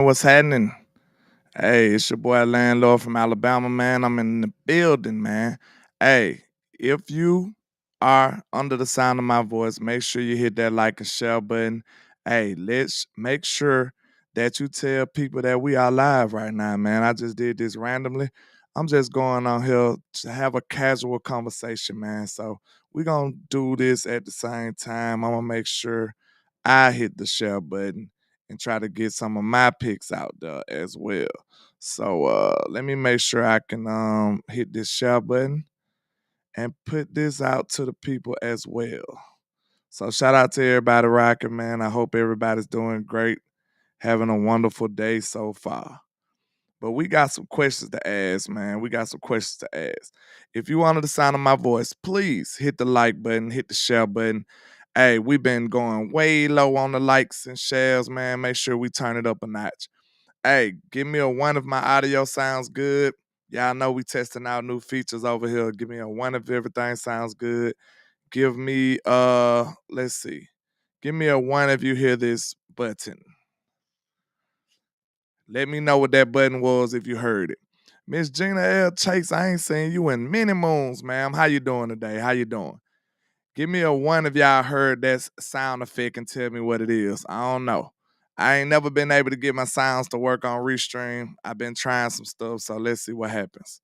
What's happening? Hey, it's your boy Landlord from Alabama, man. I'm in the building, man. Hey, if you are under the sound of my voice, make sure you hit that like and share button. Hey, let's make sure that you tell people that we are live right now, man. I just did this randomly. I'm just going on here to have a casual conversation, man. So we're gonna do this at the same time. I'm gonna make sure I hit the share button and try to get some of my picks out there as well. So let me make sure I can hit this share button and put this out to the people as well. So shout out to everybody rocking, man. I hope everybody's doing great, having a wonderful day so far. But we got some questions to ask, man. We got some questions to ask. If you wanted the sound of my voice, please hit the like button, hit the share button. Hey, we've been going way low on the likes and shares, man. Make sure we turn it up a notch. Hey, give me a one if my audio sounds good. Y'all know we testing out new features over here. Give me a one if everything sounds good. Give me let's see. Give me a one if you hear this button. Let me know what that button was if you heard it. Miss Gina L. Chase, I ain't seen you in many moons, ma'am. How you doing today? How you doing? Give me a one if y'all heard that sound effect and tell me what it is. I don't know. I ain't never been able to get my sounds to work on Restream. I've been trying some stuff, so let's see what happens.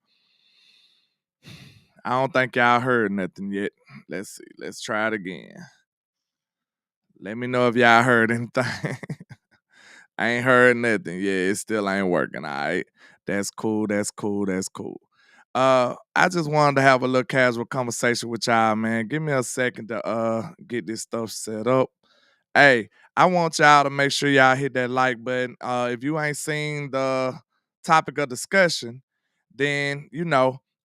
I don't think y'all heard nothing yet. Let's see. Let's try it again. Let me know if y'all heard anything. I ain't heard nothing. Yeah, it still ain't working. All right. That's cool. That's cool. That's cool. I just wanted to have a little casual conversation with y'all, man. Give me a second to get this stuff set up. Hey, I want y'all to make sure y'all hit that like button. If you ain't seen the topic of discussion, then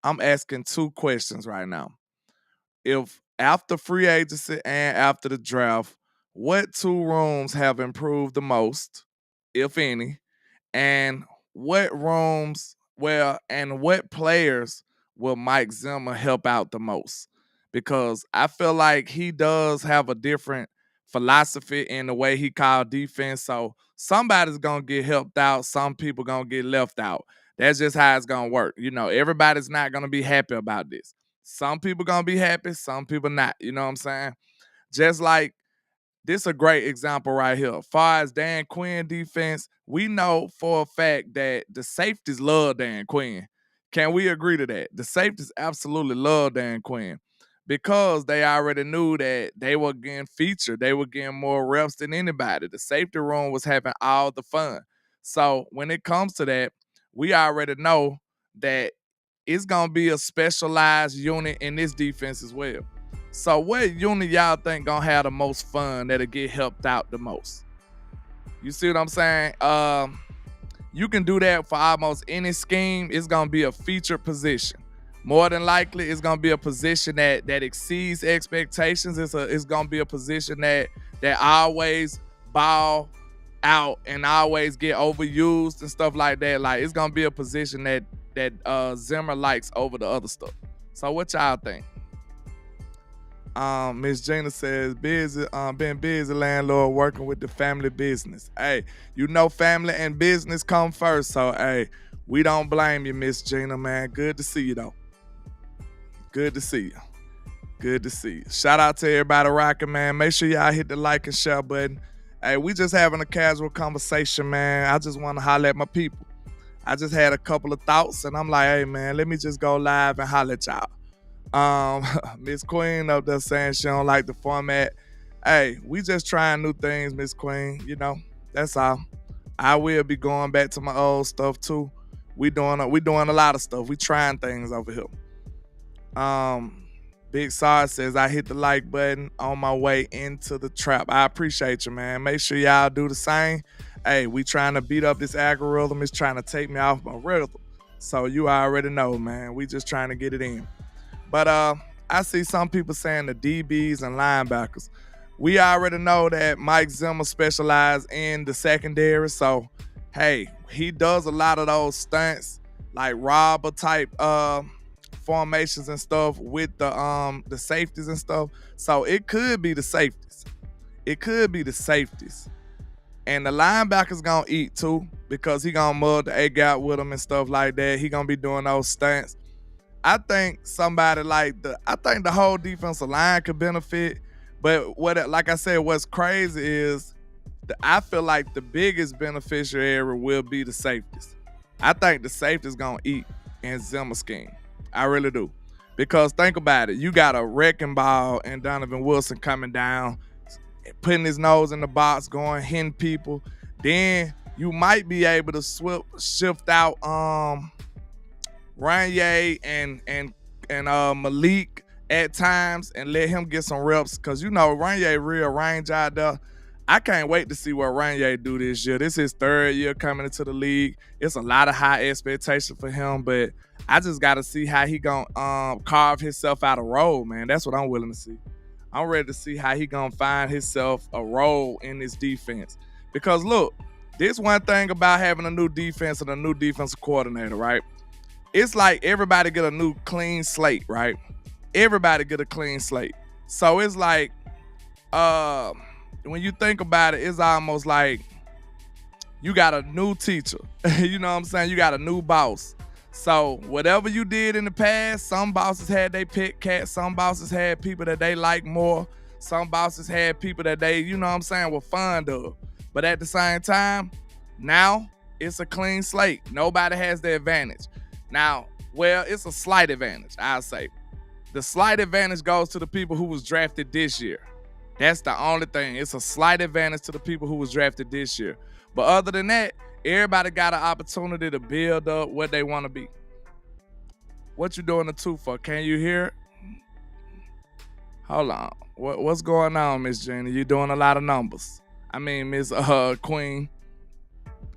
I'm asking two questions right now. If after free agency and after the draft, what two rooms have improved the most, if any, and what rooms, and what players will Mike Zimmer help out the most? Because I feel like he does have a different philosophy in the way he called defense. So somebody's gonna get helped out, some people gonna get left out. That's just how it's gonna work. Everybody's not gonna be happy about this. Some people gonna be happy, some people not. You know what I'm saying? Just like this a great example right here. As far as Dan Quinn defense, we know for a fact that the safeties love Dan Quinn. Can we agree to that? The safeties absolutely love Dan Quinn because they already knew that they were getting featured. They were getting more reps than anybody. The safety room was having all the fun. So when it comes to that, we already know that it's going to be a specialized unit in this defense as well. So what unit y'all think gonna have the most fun that'll get helped out the most? You see what I'm saying? You can do that for almost any scheme. It's gonna be a featured position. More than likely, it's gonna be a position that exceeds expectations. It's gonna be a position that always ball out and always get overused and stuff like that. Like it's gonna be a position that Zimmer likes over the other stuff. So what y'all think? Miss Gina says, busy, been busy landlord working with the family business. Hey, family and business come first. So, hey, we don't blame you, Miss Gina, man. Good to see you, though. Good to see you. Good to see you. Shout out to everybody rocking, man. Make sure y'all hit the like and share button. Hey, we just having a casual conversation, man. I just want to holler at my people. I just had a couple of thoughts, and I'm like, hey, man, let me just go live and holler at y'all. Miss Queen up there saying she don't like the format. Hey, we just trying new things, Miss Queen. That's all. I will be going back to my old stuff too. We doing a lot of stuff. We trying things over here. Big Sar says I hit the like button on my way into the trap. I appreciate you, man. Make sure y'all do the same. Hey, we trying to beat up this algorithm. It's trying to take me off my rhythm. So you already know, man. We just trying to get it in. But I see some people saying the DBs and linebackers. We already know that Mike Zimmer specializes in the secondary. So, hey, he does a lot of those stunts, like robber type formations and stuff with the safeties and stuff. So it could be the safeties. And the linebacker's gonna eat too, because he gonna mud the A-gap with him and stuff like that. He gonna be doing those stunts. I think somebody I think the whole defensive line could benefit. But like I said, what's crazy is I feel like the biggest beneficiary will be the safeties. I think the safeties gonna eat in Zimmer scheme. I really do. Because think about it. You got a wrecking ball and Donovan Wilson coming down, putting his nose in the box, going, hitting people. Then you might be able to shift out Ranye and Malik at times and let him get some reps, because Ranye real range out there. I can't wait to see what Ranye do this year. This is his third year coming into the league. It's a lot of high expectation for him, but I just got to see how he gonna carve himself out a role, man. That's what I'm willing to see. I'm ready to see how he gonna find himself a role in this defense. Because look, this one thing about having a new defense and a new defensive coordinator, right? It's like everybody get a new clean slate, right? Everybody get a clean slate. So it's like, when you think about it, it's almost like you got a new teacher. You know what I'm saying? You got a new boss. So whatever you did in the past, some bosses had they pet cats, some bosses had people that they like more, some bosses had people that they, you know what I'm saying, were fond of. But at the same time, now it's a clean slate. Nobody has the advantage. Now, well, it's a slight advantage, I'll say. The slight advantage goes to the people who was drafted this year. That's the only thing. It's a slight advantage to the people who was drafted this year. But other than that, everybody got an opportunity to build up what they want to be. What you doing the two for? Can you hear it? Hold on. What's going on, Miss Jenny? You doing a lot of numbers. I mean, Miss Queen.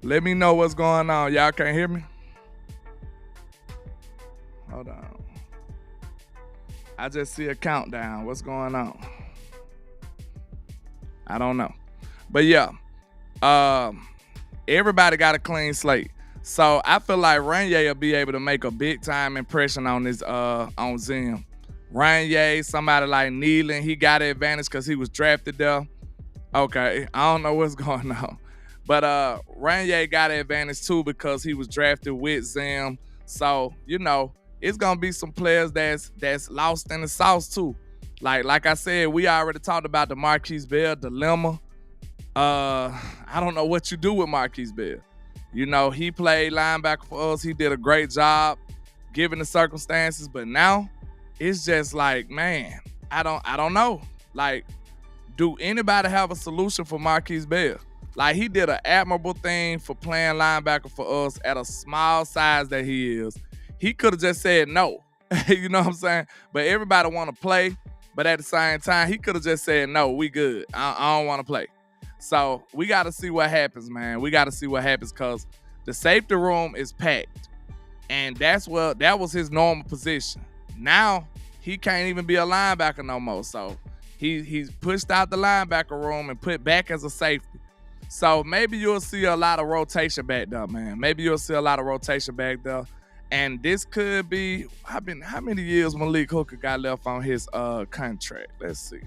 Let me know what's going on. Y'all can't hear me? Hold on. I just see a countdown. What's going on? I don't know. But yeah, everybody got a clean slate. So I feel like Ranye will be able to make a big time impression on this on Zim. Ranye, somebody like Nealon, he got an advantage because he was drafted there. Okay, I don't know what's going on. But Ranye got an advantage too because he was drafted with Zim. So, it's gonna be some players that's lost in the sauce too. Like I said, we already talked about the Marquise Bell dilemma. I don't know what you do with Marquise Bell. He played linebacker for us. He did a great job given the circumstances, but now it's just like, man, I don't know. Like, do anybody have a solution for Marquise Bell? Like, he did an admirable thing for playing linebacker for us at a small size that he is. He could have just said no. You know what I'm saying? But everybody want to play. But at the same time, he could have just said, no, we good. I don't want to play. So we got to see what happens, man. We got to see what happens because the safety room is packed. And that was his normal position. Now, he can't even be a linebacker no more. So he's pushed out the linebacker room and put back as a safety. So maybe you'll see a lot of rotation back there, man. Maybe you'll see a lot of rotation back there. And this could be, how many years Malik Hooker got left on his contract? Let's see.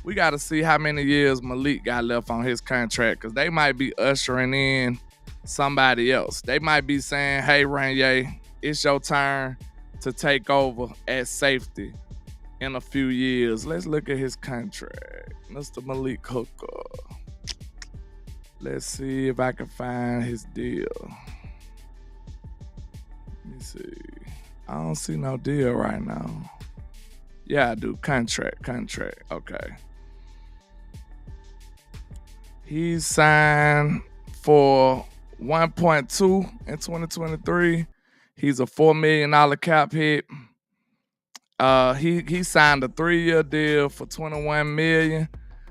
We got to see how many years Malik got left on his contract because they might be ushering in somebody else. They might be saying, hey, Ranye, it's your turn to take over at safety in a few years. Let's look at his contract. Mr. Malik Hooker. Let's see if I can find his deal. Let me see. I don't see no deal right now. Yeah, I do. Contract. Okay. He signed for 1.2 in 2023. He's a $4 million cap hit. He signed a 3-year deal for $21 million,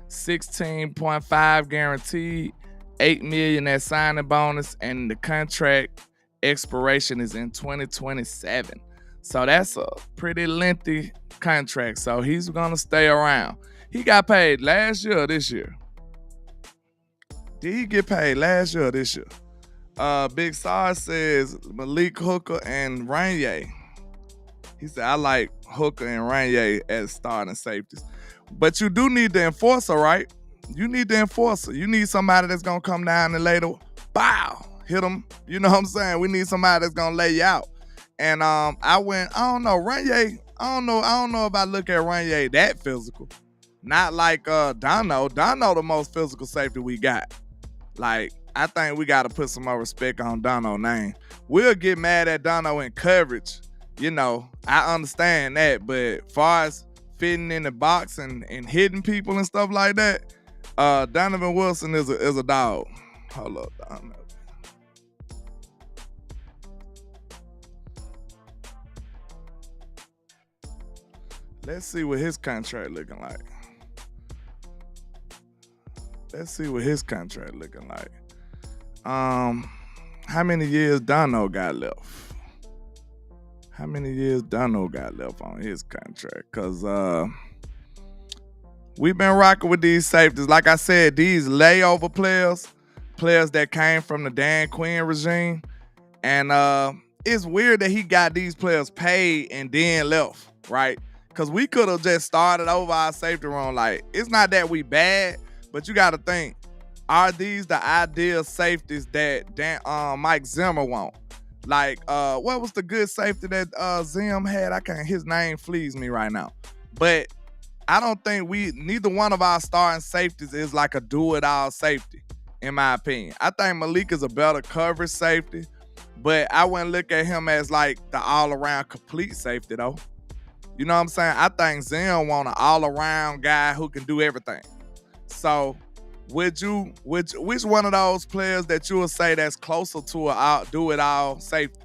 16.5 guaranteed, $8 million at signing bonus, and the contract expiration is in 2027. So that's a pretty lengthy contract. So he's gonna stay around. He got paid last year or this year? Did he get paid last year or this year? Big Sar says Malik Hooker and Ranye. He said, I like Hooker and Ranye as starting safeties. But you do need the enforcer, right? you need the enforcer. You need somebody that's gonna come down and later, bow, hit them. You know what I'm saying? We need somebody that's gonna lay you out. And I don't know, Runye. I don't know if I look at Runye that physical. Not like Dono. Dono the most physical safety we got. Like, I think we got to put some more respect on Dono's name. We'll get mad at Dono in coverage. You know, I understand that. But far as fitting in the box and hitting people and stuff like that, Donovan Wilson is a dog. Hold up, Donovan. Let's see what his contract looking like. How many years Dono got left? On his contract? Because we've been rocking with these safeties. Like I said, these layover players that came from the Dan Quinn regime. And it's weird that he got these players paid and then left, right? Because we could have just started over our safety room. Like, it's not that we bad, but you got to think, are these the ideal safeties that Mike Zimmer want? Like, what was the good safety that Zim had? His name flees me right now. But I don't think neither one of our starting safeties is like a do-it-all safety, in my opinion. I think Malik is a better coverage safety, but I wouldn't look at him as like the all-around complete safety, though. You know what I'm saying? I think Zim want an all-around guy who can do everything. So, which one of those players that you would say that's closer to a do-it-all safety?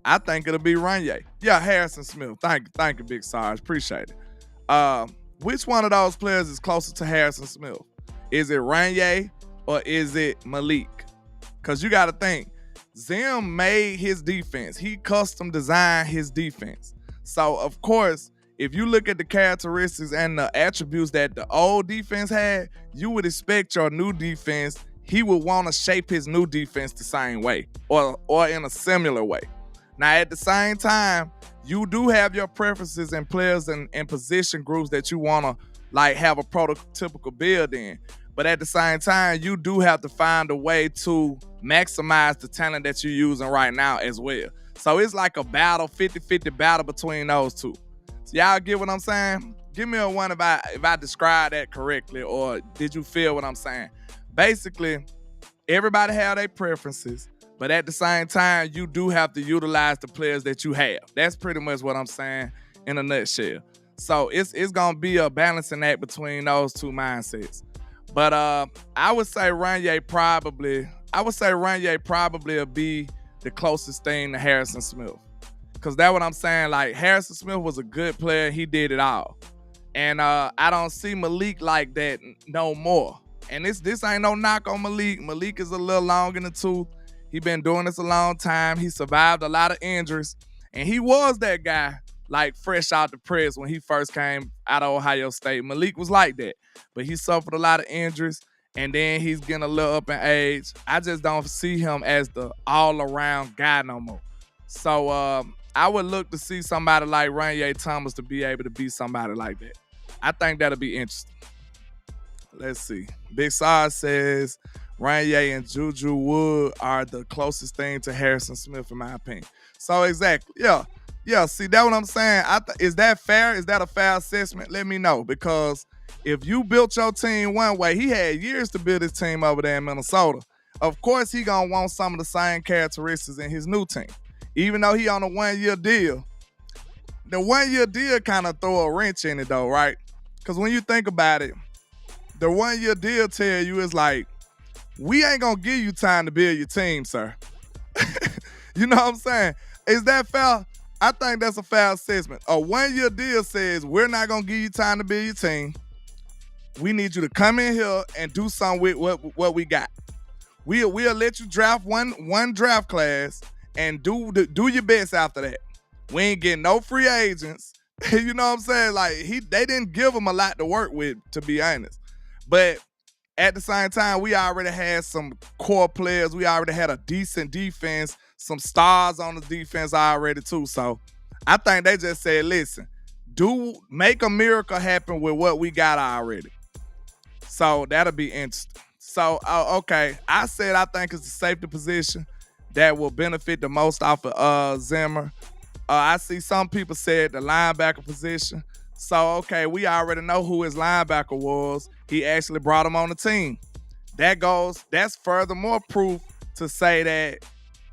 I think it'll be Runye. Yeah, Harrison Smith. Thank you, Big Sarge. Appreciate it. Which one of those players is closer to Harrison Smith? Is it Runye or is it Malik? Because you got to think, Zim made his defense. He custom designed his defense. So, of course, if you look at the characteristics and the attributes that the old defense had, you would expect your new defense, he would want to shape his new defense the same way or in a similar way. Now, at the same time, you do have your preferences and players and position groups that you want to like have a prototypical build in. But at the same time, you do have to find a way to maximize the talent that you're using right now as well. So it's like a battle, 50-50 battle between those two. So y'all get what I'm saying? Give me a one if I describe that correctly, or did you feel what I'm saying? Basically, everybody have their preferences, but at the same time, you do have to utilize the players that you have. That's pretty much what I'm saying in a nutshell. So it's gonna be a balancing act between those two mindsets. But I would say Runye probably will be the closest thing to Harrison Smith. Because that's what I'm saying. Like, Harrison Smith was a good player. He did it all. And I don't see Malik like that no more. And this ain't no knock on Malik. Malik is a little long in the tooth. He been doing this a long time. He survived a lot of injuries. And he was that guy, like, fresh out the press when he first came out of Ohio State. Malik was like that. But he suffered a lot of injuries. And then he's getting a little up in age. I just don't see him as the all-around guy no more. So I would look to see somebody like Runye Thomas to be able to be somebody like that. I think that'll be interesting. Let's see. Big Sarge says Runye and Juju Wood are the closest thing to Harrison Smith, in my opinion. So exactly. Yeah. See, that's what I'm saying. Is that fair? Is that a fair assessment? Let me know, because if you built your team one way, he had years to build his team over there in Minnesota. Of course, he gonna want some of the same characteristics in his new team. Even though he on a one-year deal. The one-year deal kind of throw a wrench in it though, right? Because when you think about it, the one-year deal tell you is like, we ain't gonna give you time to build your team, sir. You know what I'm saying? Is that fair? I think that's a fair assessment. A one-year deal says, we're not gonna give you time to build your team. We need you to come in here and do something with what we got. We'll let you draft one draft class and do your best after that. We ain't getting no free agents. You know what I'm saying? Like, they didn't give him a lot to work with, to be honest. But at the same time, we already had some core players. We already had a decent defense, some stars on the defense already too. So I think they just said, listen, make a miracle happen with what we got already. So that'll be interesting. So, okay, I said I think it's the safety position that will benefit the most off of Zimmer. I see some people said the linebacker position. So, okay, we already know who his linebacker was. He actually brought him on the team. That's furthermore proof to say that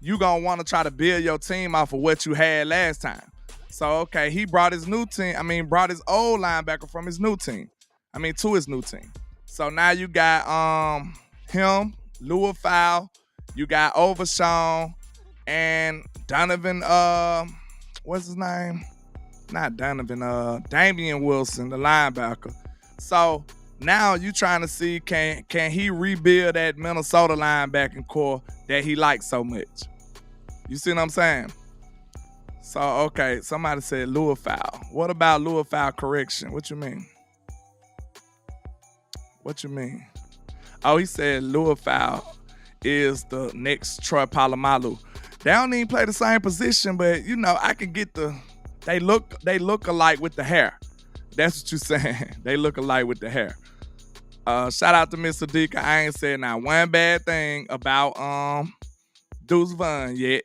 you gonna want to try to build your team off of what you had last time. So, okay, he brought his old linebacker from his new team. To his new team. So now you got him, Lua Fowl, you got Overshawn, and Donovan, what's his name? Not Donovan, Damian Wilson, the linebacker. So now you trying to see can he rebuild that Minnesota linebacking core that he likes so much? You see what I'm saying? So, okay, somebody said Lua Fowl. What about Lua Fowl correction? What you mean? What you mean? Oh, he said Lua Fowl is the next Troy Polamalu. They don't even play the same position, but I can get they look alike with the hair. That's what you're saying. They look alike with the hair. Shout out to Mr. Zeke. I ain't said not one bad thing about Deuce Vaughn yet.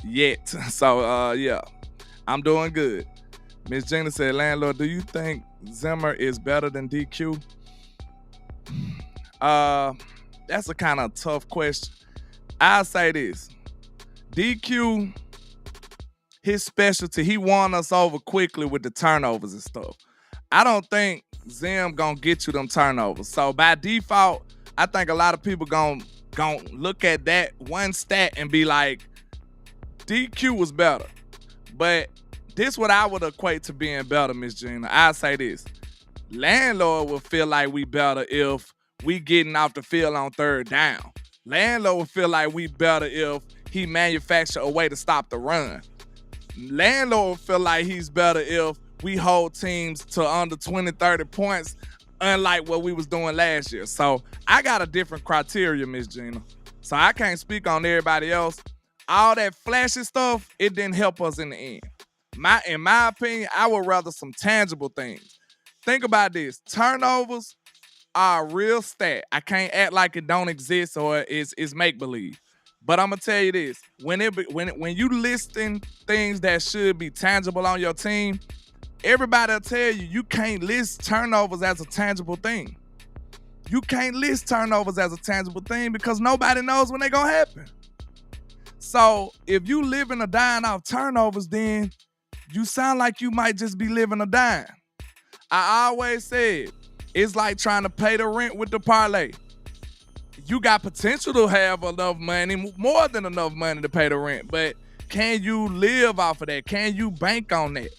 Yet. So yeah. I'm doing good. Miss Gina said, landlord, do you think Zimmer is better than DQ? That's a kind of tough question. I'll say this. DQ, his specialty, he won us over quickly with the turnovers and stuff. I don't think Zim gonna get you them turnovers. So by default, I think a lot of people gonna look at that one stat and be like, DQ was better. But this what I would equate to being better, Miss Gina. I'll say this. Landlord will feel like we better if we getting off the field on third down. Landlord will feel like we better if he manufacture a way to stop the run. Landlord will feel like he's better if we hold teams to under 20, 30 points, unlike what we was doing last year. So I got a different criteria, Miss Gina. So I can't speak on everybody else. All that flashy stuff, it didn't help us in the end. In my opinion, I would rather some tangible things. Think about this. Turnovers are a real stat. I can't act like it don't exist or it's make-believe. But I'm gonna tell you this: when you listing things that should be tangible on your team, everybody'll tell you can't list turnovers as a tangible thing. You can't list turnovers as a tangible thing because nobody knows when they're gonna happen. So if you living or dying off turnovers, then you sound like you might just be living or dying. I always said it's like trying to pay the rent with the parlay. You got potential to have enough money, more than enough money to pay the rent, but can you live off of that? Can you bank on that?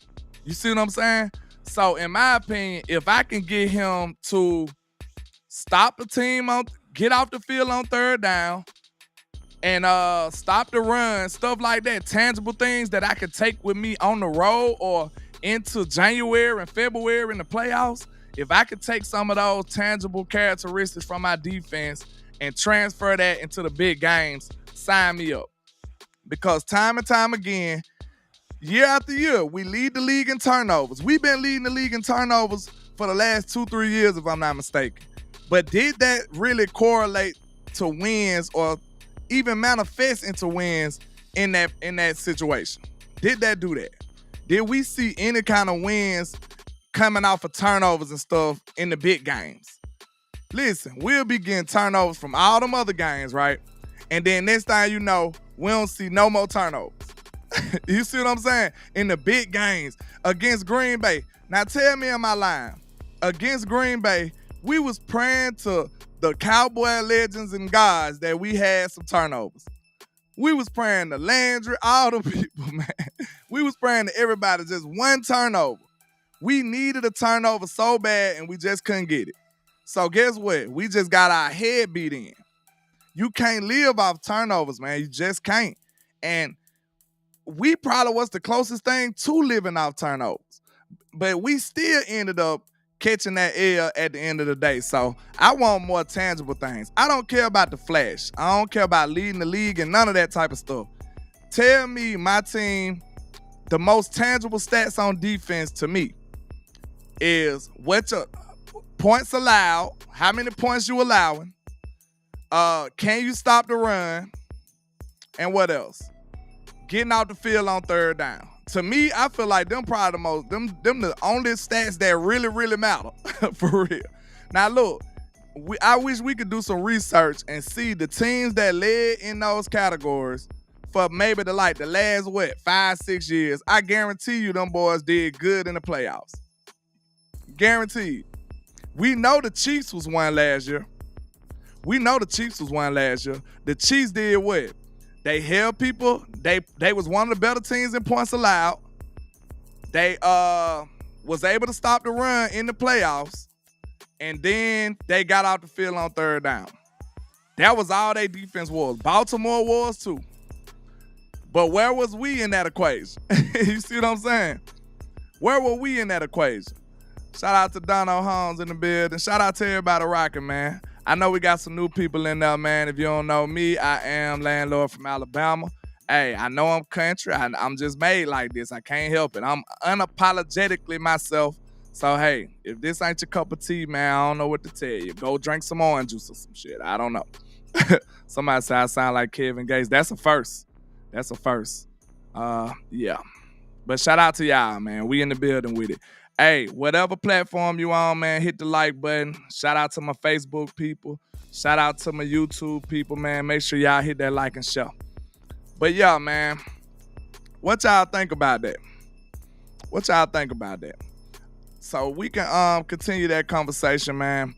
You see what I'm saying? So in my opinion, if I can get him to stop the team get off the field on third down and stop the run, stuff like that, tangible things that I could take with me on the road or into January and February in the playoffs, if I could take some of those tangible characteristics from my defense and transfer that into the big games, sign me up. Because time and time again, year after year, we lead the league in turnovers. We've been leading the league in turnovers for the last 2-3 years, if I'm not mistaken. But did that really correlate to wins or even manifest into wins in that situation? Did that do that? Did we see any kind of wins coming off of turnovers and stuff in the big games? Listen, we'll be getting turnovers from all them other games, right? And then next time you know, we don't see no more turnovers. You see what I'm saying? In the big games against Green Bay. Now tell me, am I lying? Against Green Bay, we was praying to the Cowboy legends and gods that we had some turnovers. We was praying to Landry, all the people, man. We was praying to everybody, just one turnover. We needed a turnover so bad and we just couldn't get it. So guess what? We just got our head beat in. You can't live off turnovers, man. You just can't. And we probably was the closest thing to living off turnovers. But we still ended up catching that L at the end of the day. So I want more tangible things. I don't care about the flash. I don't care about leading the league and none of that type of stuff. Tell me my team, the most tangible stats on defense to me is points allowed, how many points you allowing, can you stop the run, and what else? Getting out the field on third down. To me, I feel like them probably the only stats that really, really matter. For real. Now look, I wish we could do some research and see the teams that led in those categories for maybe the last 5-6 years. I guarantee you them boys did good in the playoffs. Guaranteed. We know the Chiefs was one last year. The Chiefs did what? They held people. They was one of the better teams in points allowed. They was able to stop the run in the playoffs. And then they got out the field on third down. That was all their defense was. Baltimore was too. But where was we in that equation? You see what I'm saying? Where were we in that equation? Shout out to Dono Holmes in the building. Shout out to everybody rocking, man. I know we got some new people in there, man. If you don't know me, I am Landlord from Alabama. Hey, I know I'm country. I'm just made like this. I can't help it. I'm unapologetically myself. So, hey, if this ain't your cup of tea, man, I don't know what to tell you. Go drink some orange juice or some shit. I don't know. Somebody say I sound like Kevin Gates. That's a first. Yeah. But shout out to y'all, man. We in the building with it. Hey, whatever platform you on, man, hit the like button. Shout out to my Facebook people. Shout out to my YouTube people, man. Make sure y'all hit that like and share. But yeah, man, what y'all think about that? So we can continue that conversation, man.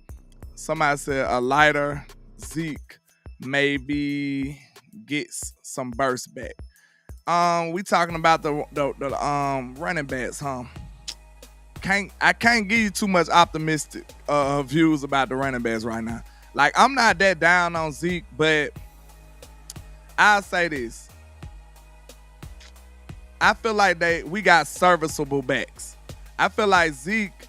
Somebody said a lighter Zeke maybe gets some burst back. We talking about the running backs, huh? I can't give you too much optimistic views about the running backs right now. Like, I'm not that down on Zeke, but I'll say this. I feel like we got serviceable backs. I feel like Zeke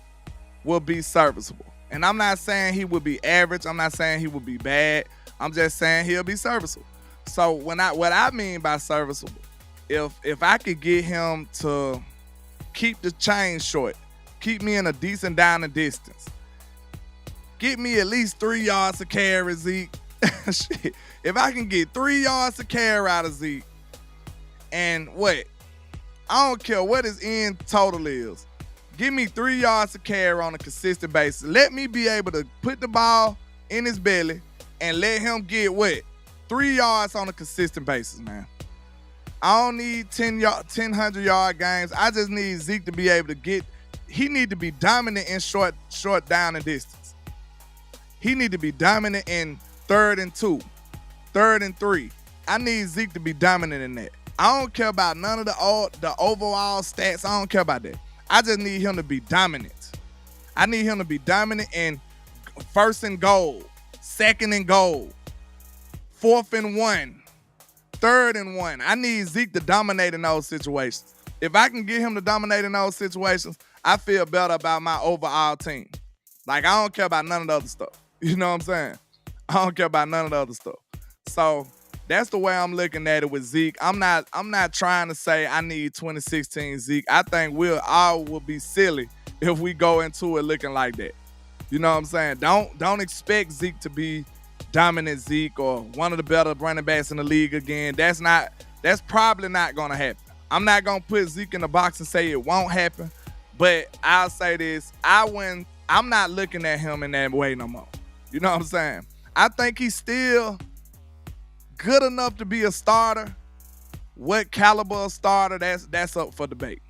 will be serviceable. And I'm not saying he would be average. I'm not saying he would be bad. I'm just saying he'll be serviceable. So what I mean by serviceable, if I could get him to keep the chain short, keep me in a decent down and distance, get me at least 3 yards of carry, Zeke. Shit. If I can get 3 yards of carry out of Zeke, and what? I don't care what his end total is. Give me 3 yards of carry on a consistent basis. Let me be able to put the ball in his belly and let him get what? 3 yards on a consistent basis, man. I don't need 1,000-yard games. I just need Zeke to be able to get. He need to be dominant in short down and distance. He need to be dominant in 3rd and 2, 3rd and 3. I need Zeke to be dominant in that. I don't care about none of the overall stats. I don't care about that. I just need him to be dominant. I need him to be dominant in 1st and goal, 2nd and goal, 4th and 1, 3rd and 1. I need Zeke to dominate in those situations. If I can get him to dominate in those situations, I feel better about my overall team. Like, I don't care about none of the other stuff. You know what I'm saying? I don't care about none of the other stuff. So that's the way I'm looking at it with Zeke. I'm not trying to say I need 2016 Zeke. I think we'll be silly if we go into it looking like that. You know what I'm saying? Don't expect Zeke to be dominant Zeke or one of the better running backs in the league again. That's probably not gonna happen. I'm not gonna put Zeke in the box and say it won't happen, but I'll say this: I'm not looking at him in that way no more. You know what I'm saying? I think he's still good enough to be a starter. What caliber of starter? That's up for debate.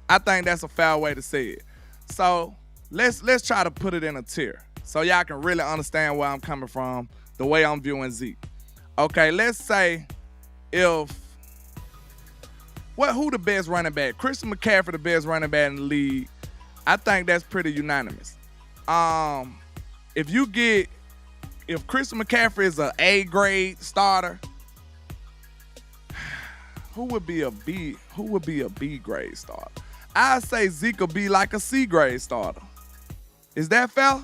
I think that's a fair way to say it. So let's try to put it in a tier so y'all can really understand where I'm coming from, the way I'm viewing Zeke. Okay, let's say who the best running back? Christian McCaffrey, the best running back in the league. I think that's pretty unanimous. If Christian McCaffrey is an A grade starter, who would be a B grade starter? I say Zeke will be like a C grade starter. Is that fair?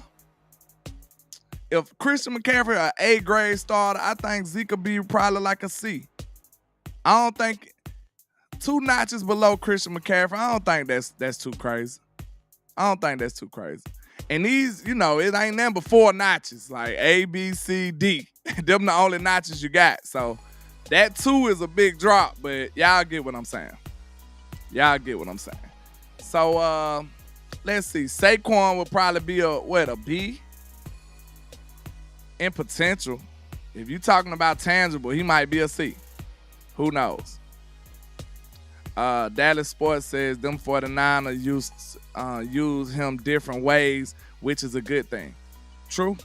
If Christian McCaffrey an A grade starter, I think Zeke will be probably like a C. I don't think 2 notches below Christian McCaffrey. I don't think that's too crazy. I don't think that's too crazy. And these, it ain't nothing but 4 notches, like A, B, C, D. Them the only notches you got. So that 2 is a big drop, but y'all get what I'm saying. So let's see. Saquon would probably be a B in potential. If you're talking about tangible, he might be a C. Who knows? Dallas Sports says them 49ers use him different ways, which is a good thing. True.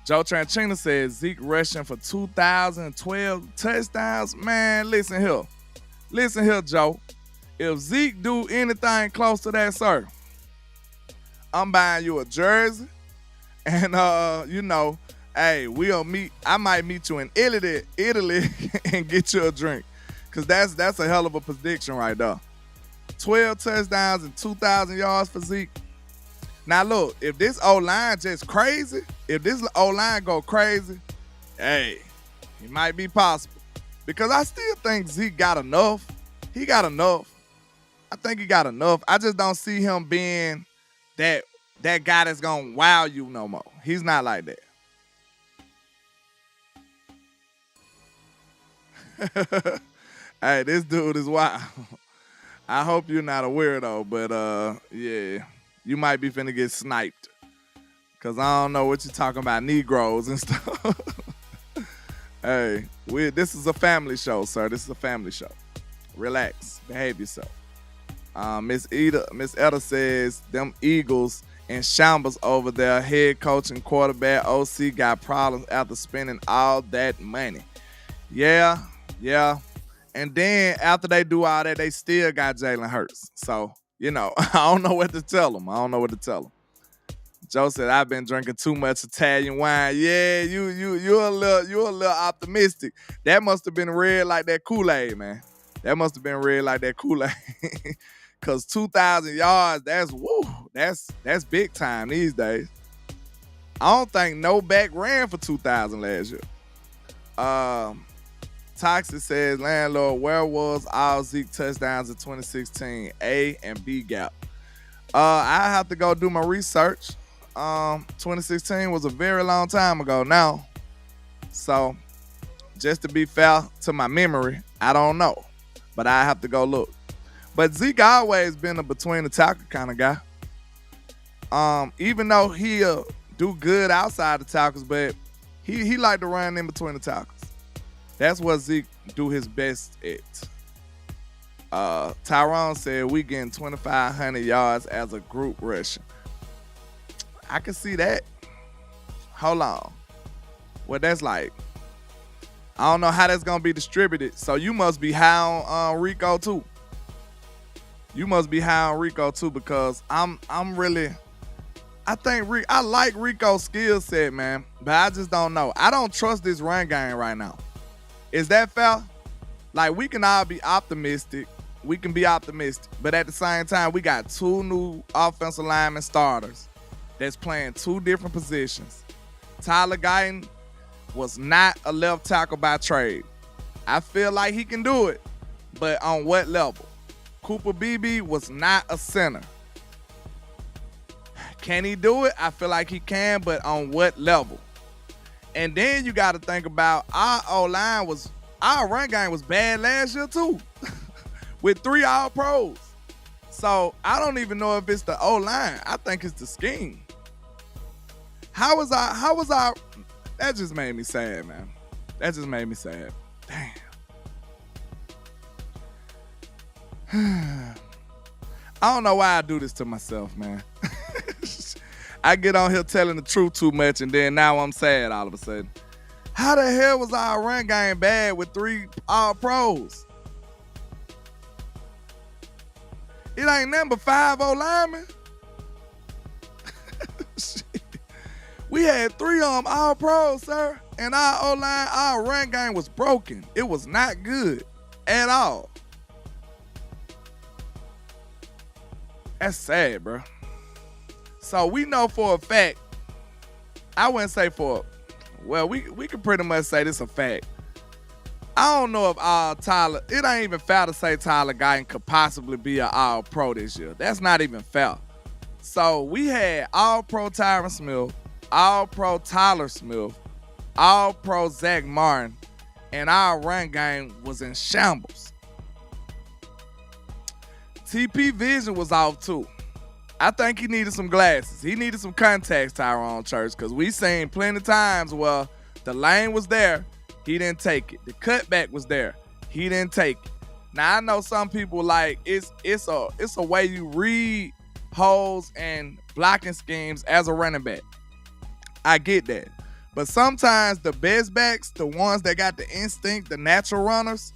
Joe Tranchina says Zeke rushing for 2,012 touchdowns. Man, listen here, Joe. If Zeke do anything close to that, sir, I'm buying you a jersey, and hey, we'll meet. I might meet you in Italy, and get you a drink. Because that's a hell of a prediction right there. 12 touchdowns and 2,000 yards for Zeke. Now, look, if this O-line just crazy, if this O-line go crazy, hey, it might be possible. Because I still think Zeke got enough. He got enough. I think he got enough. I just don't see him being that guy that's going to wow you no more. He's not like that. Hey, this dude is wild. I hope you're not a weirdo, but yeah, you might be finna get sniped. Cause I don't know what you're talking about, Negroes and stuff. Hey, this is a family show, sir. This is a family show. Relax, behave yourself. Miss Etta says them Eagles in shambles over their head coach and quarterback. OC got problems after spending all that money. Yeah. And then after they do all that, they still got Jalen Hurts. So, I don't know what to tell them. Joe said, I've been drinking too much Italian wine. Yeah, you're a little optimistic. That must have been red like that Kool-Aid, man. Cause 2,000 yards, that's big time these days. I don't think no back ran for 2,000 last year. Toxic says, landlord, where was all Zeke touchdowns in 2016? A and B gap. I have to go do my research. 2016 was a very long time ago now. So, just to be fair to my memory, I don't know. But I have to go look. But Zeke always been a between the tackle kind of guy. Even though he'll do good outside the tackles, but he like to run in between the tackles. That's what Zeke do his best at. Tyrone said we getting 2,500 yards as a group rushing. I can see that. Hold on. What that's like? I don't know how that's gonna be distributed. So you must be high on Rico too. Because I like Rico's skill set, man, but I just don't know. I don't trust this run game right now. Is that fair? Like, we can all be optimistic. But at the same time, we got 2 new offensive lineman starters that's playing 2 different positions. Tyler Guyton was not a left tackle by trade. I feel like he can do it, but on what level? Cooper Beebe was not a center. Can he do it? I feel like he can, but on what level? And then you got to think about our run game was bad last year too, with 3 All-Pros. So I don't even know if it's the O-line. I think it's the scheme. How was our? That just made me sad, man. Damn. I don't know why I do this to myself, man. I get on here telling the truth too much, and then now I'm sad all of a sudden. How the hell was our run game bad with 3 All-Pros? It ain't nothing but 5 O-linemen. We had 3 All-Pros, sir, and our O-line, our run game was broken. It was not good at all. That's sad, bro. So we know for a fact, I wouldn't say we can pretty much say this a fact. I don't know if Tyler, it ain't even fair to say Tyler Guyton could possibly be an All-Pro this year. That's not even fair. So we had All-Pro Tyron Smith, All-Pro Tyler Smith, All-Pro Zach Martin, and our run game was in shambles. TP vision was off too. I think he needed some glasses. He needed some contacts, Tyrone Church, because we seen plenty of times where the lane was there, he didn't take it. The cutback was there, he didn't take it. Now I know some people like it's a way you read holes and blocking schemes as a running back. I get that. But sometimes the best backs, the ones that got the instinct, the natural runners,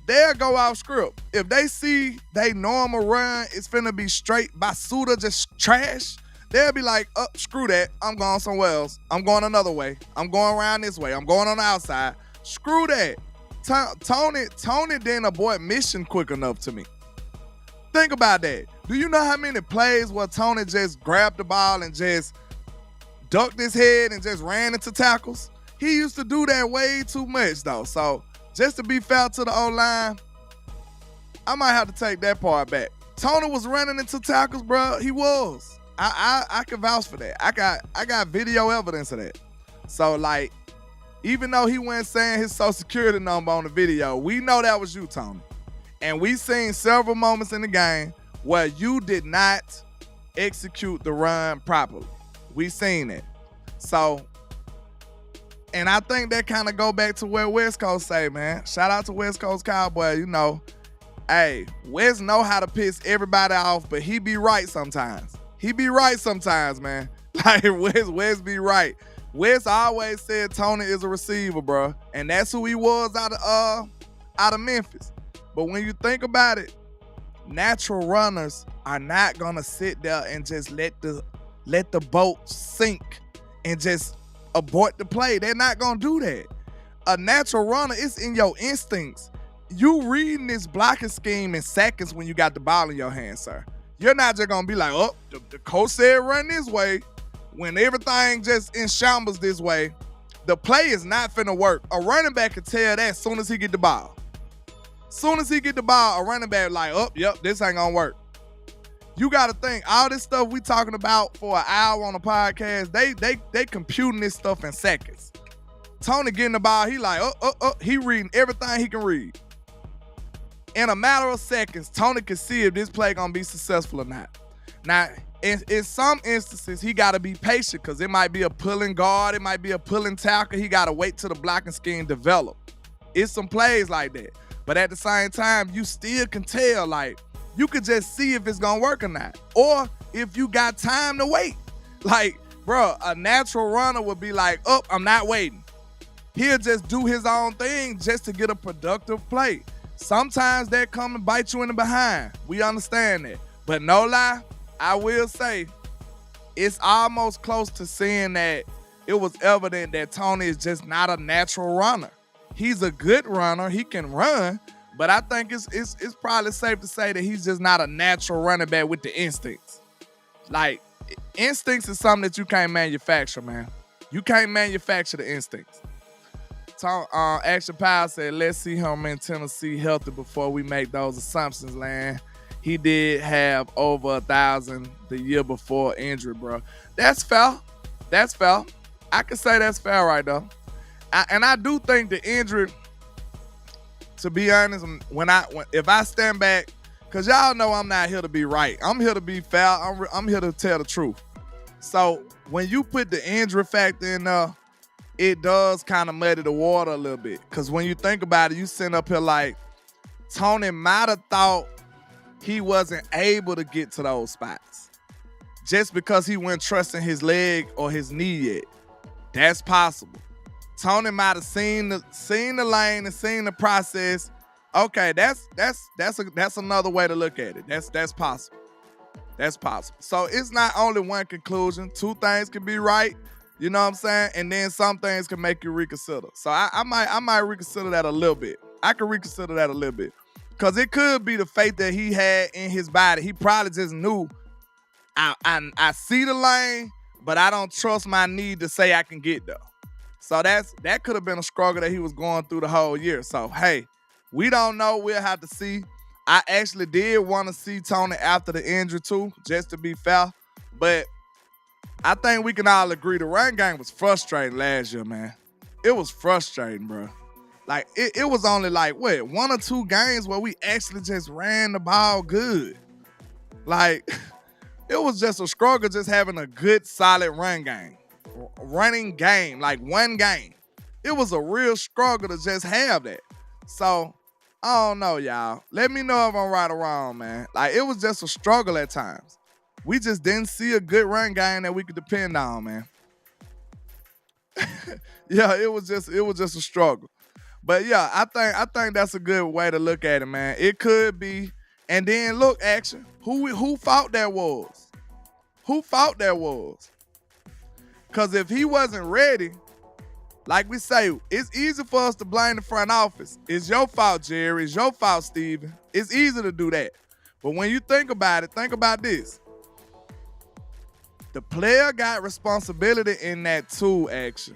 they'll go off script. If they see they normal run is finna be straight basuda, just trash, they'll be like, oh, screw that. I'm going somewhere else. I'm going another way. I'm going around this way. I'm going on the outside. Screw that. Tony didn't abort mission quick enough to me. Think about that. Do you know how many plays where Tony just grabbed the ball and just ducked his head and just ran into tackles? He used to do that way too much, though. So just to be fair to the O-line, I might have to take that part back. Tony was running into tackles, bro. He was. I can vouch for that. I got video evidence of that. So, like, even though he wasn't saying his social security number on the video, we know that was you, Tony. And we seen several moments in the game where you did not execute the run properly. We seen it. So, and I think that kind of go back to where West Coast say, man. Shout out to West Coast Cowboy. You know, hey, West know how to piss everybody off, but he be right sometimes. He be right sometimes, man. Like, West be right. West always said Tony is a receiver, bro. And that's who he was out of Memphis. But when you think about it, natural runners are not gonna sit there and just let the boat sink and just abort the play. They're not gonna do that. A natural runner is in your instincts. You reading this blocking scheme in seconds when you got the ball in your hand, sir. You're not just gonna be like, oh, the coach said run this way when everything just in shambles this way. The play is not finna work. A running back can tell that as soon as he get the ball. Soon as he get the ball, a running back like, oh, yep, this ain't gonna work. You gotta think, all this stuff we talking about for an hour on the podcast, they computing this stuff in seconds. Tony getting the ball, he like, he reading everything he can read. In a matter of seconds, Tony can see if this play gonna be successful or not. Now, in some instances, he gotta be patient because it might be a pulling guard, it might be a pulling tackle. He gotta wait till the blocking scheme develop. It's some plays like that. But at the same time, you still can tell, like, you could just see if it's gonna work or not. Or if you got time to wait. Like, bro, a natural runner would be like, oh, I'm not waiting. He'll just do his own thing just to get a productive play. Sometimes that come and bite you in the behind. We understand that. But no lie, I will say, it's almost close to seeing that it was evident that Tony is just not a natural runner. He's a good runner. He can run, but I think it's probably safe to say that he's just not a natural running back with the instincts. Like, instincts is something that you can't manufacture, man. You can't manufacture the instincts. Action Power said, let's see him in Tennessee healthy before we make those assumptions, Land. He did have over 1,000 the year before injury, bro. That's fair. That's fair. I can say that's fair right there. And I do think the injury, to be honest, if I stand back, because y'all know I'm not here to be right. I'm here to be fair. I'm here to tell the truth. So when you put the injury factor in there, it does kind of muddy the water a little bit. Because when you think about it, you sit up here like, Tony might have thought he wasn't able to get to those spots just because he wasn't trusting his leg or his knee yet. That's possible. Tony might have seen the lane and seen the process. Okay, that's another way to look at it. That's possible. That's possible. So it's not only one conclusion. Two things can be right. You know what I'm saying? And then some things can make you reconsider. So I might reconsider that a little bit. I can reconsider that a little bit. Because it could be the faith that he had in his body. He probably just knew, I see the lane, but I don't trust my knee to say I can get there. So that could have been a struggle that he was going through the whole year. So, hey, we don't know. We'll have to see. I actually did want to see Tony after the injury, too, just to be fair. But I think we can all agree the run game was frustrating last year, man. It was frustrating, bro. Like, it was only like, what, 1 or 2 games where we actually just ran the ball good. Like, it was just a struggle just having a good, solid running game, like one game. It was a real struggle to just have that. So, I don't know, y'all. Let me know if I'm right or wrong, man. Like, it was just a struggle at times. We just didn't see a good run game that we could depend on, man. Yeah, it was just a struggle. But yeah, I think that's a good way to look at it, man. It could be. And then look, action. Who fault that was? Who fault that was? Because if he wasn't ready, like we say, it's easy for us to blame the front office. It's your fault, Jerry. It's your fault, Steven. It's easy to do that. But when you think about it, think about this. The player got responsibility in that too, action.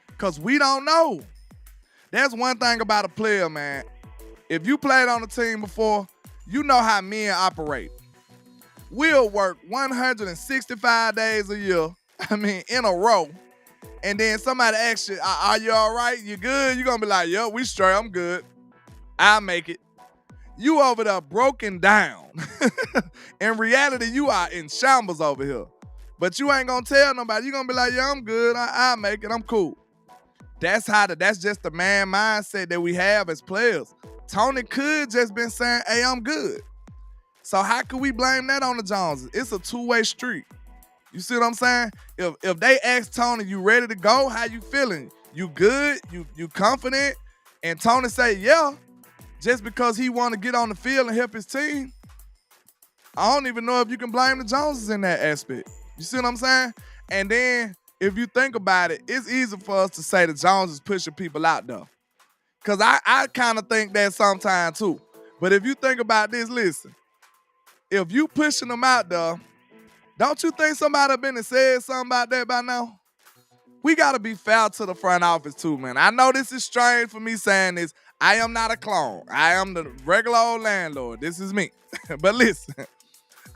Because we don't know. That's one thing about a player, man. If you played on the team before, you know how men operate. We'll work 165 days a year, in a row, and then somebody asks you, are you all right? You good? You're going to be like, yo, we straight. I'm good. I'll make it. You over there broken down. In reality, you are in shambles over here. But you ain't going to tell nobody. You're going to be like, yeah, I'm good. I'll make it. I'm cool. That's just the man mindset that we have as players. Tony could just been saying, hey, I'm good. So how could we blame that on the Joneses? It's a two-way street. You see what I'm saying? If they ask Tony, you ready to go? How you feeling? You good? You confident? And Tony say, yeah, just because he want to get on the field and help his team. I don't even know if you can blame the Joneses in that aspect. You see what I'm saying? And then if you think about it, it's easy for us to say the Joneses pushing people out there. Because I kind of think that sometimes too. But if you think about this, listen. If you pushing them out there, don't you think somebody been and said something about that by now? We got to be fair to the front office too, man. I know this is strange for me saying this. I am not a clone. I am the regular old landlord. This is me. But listen,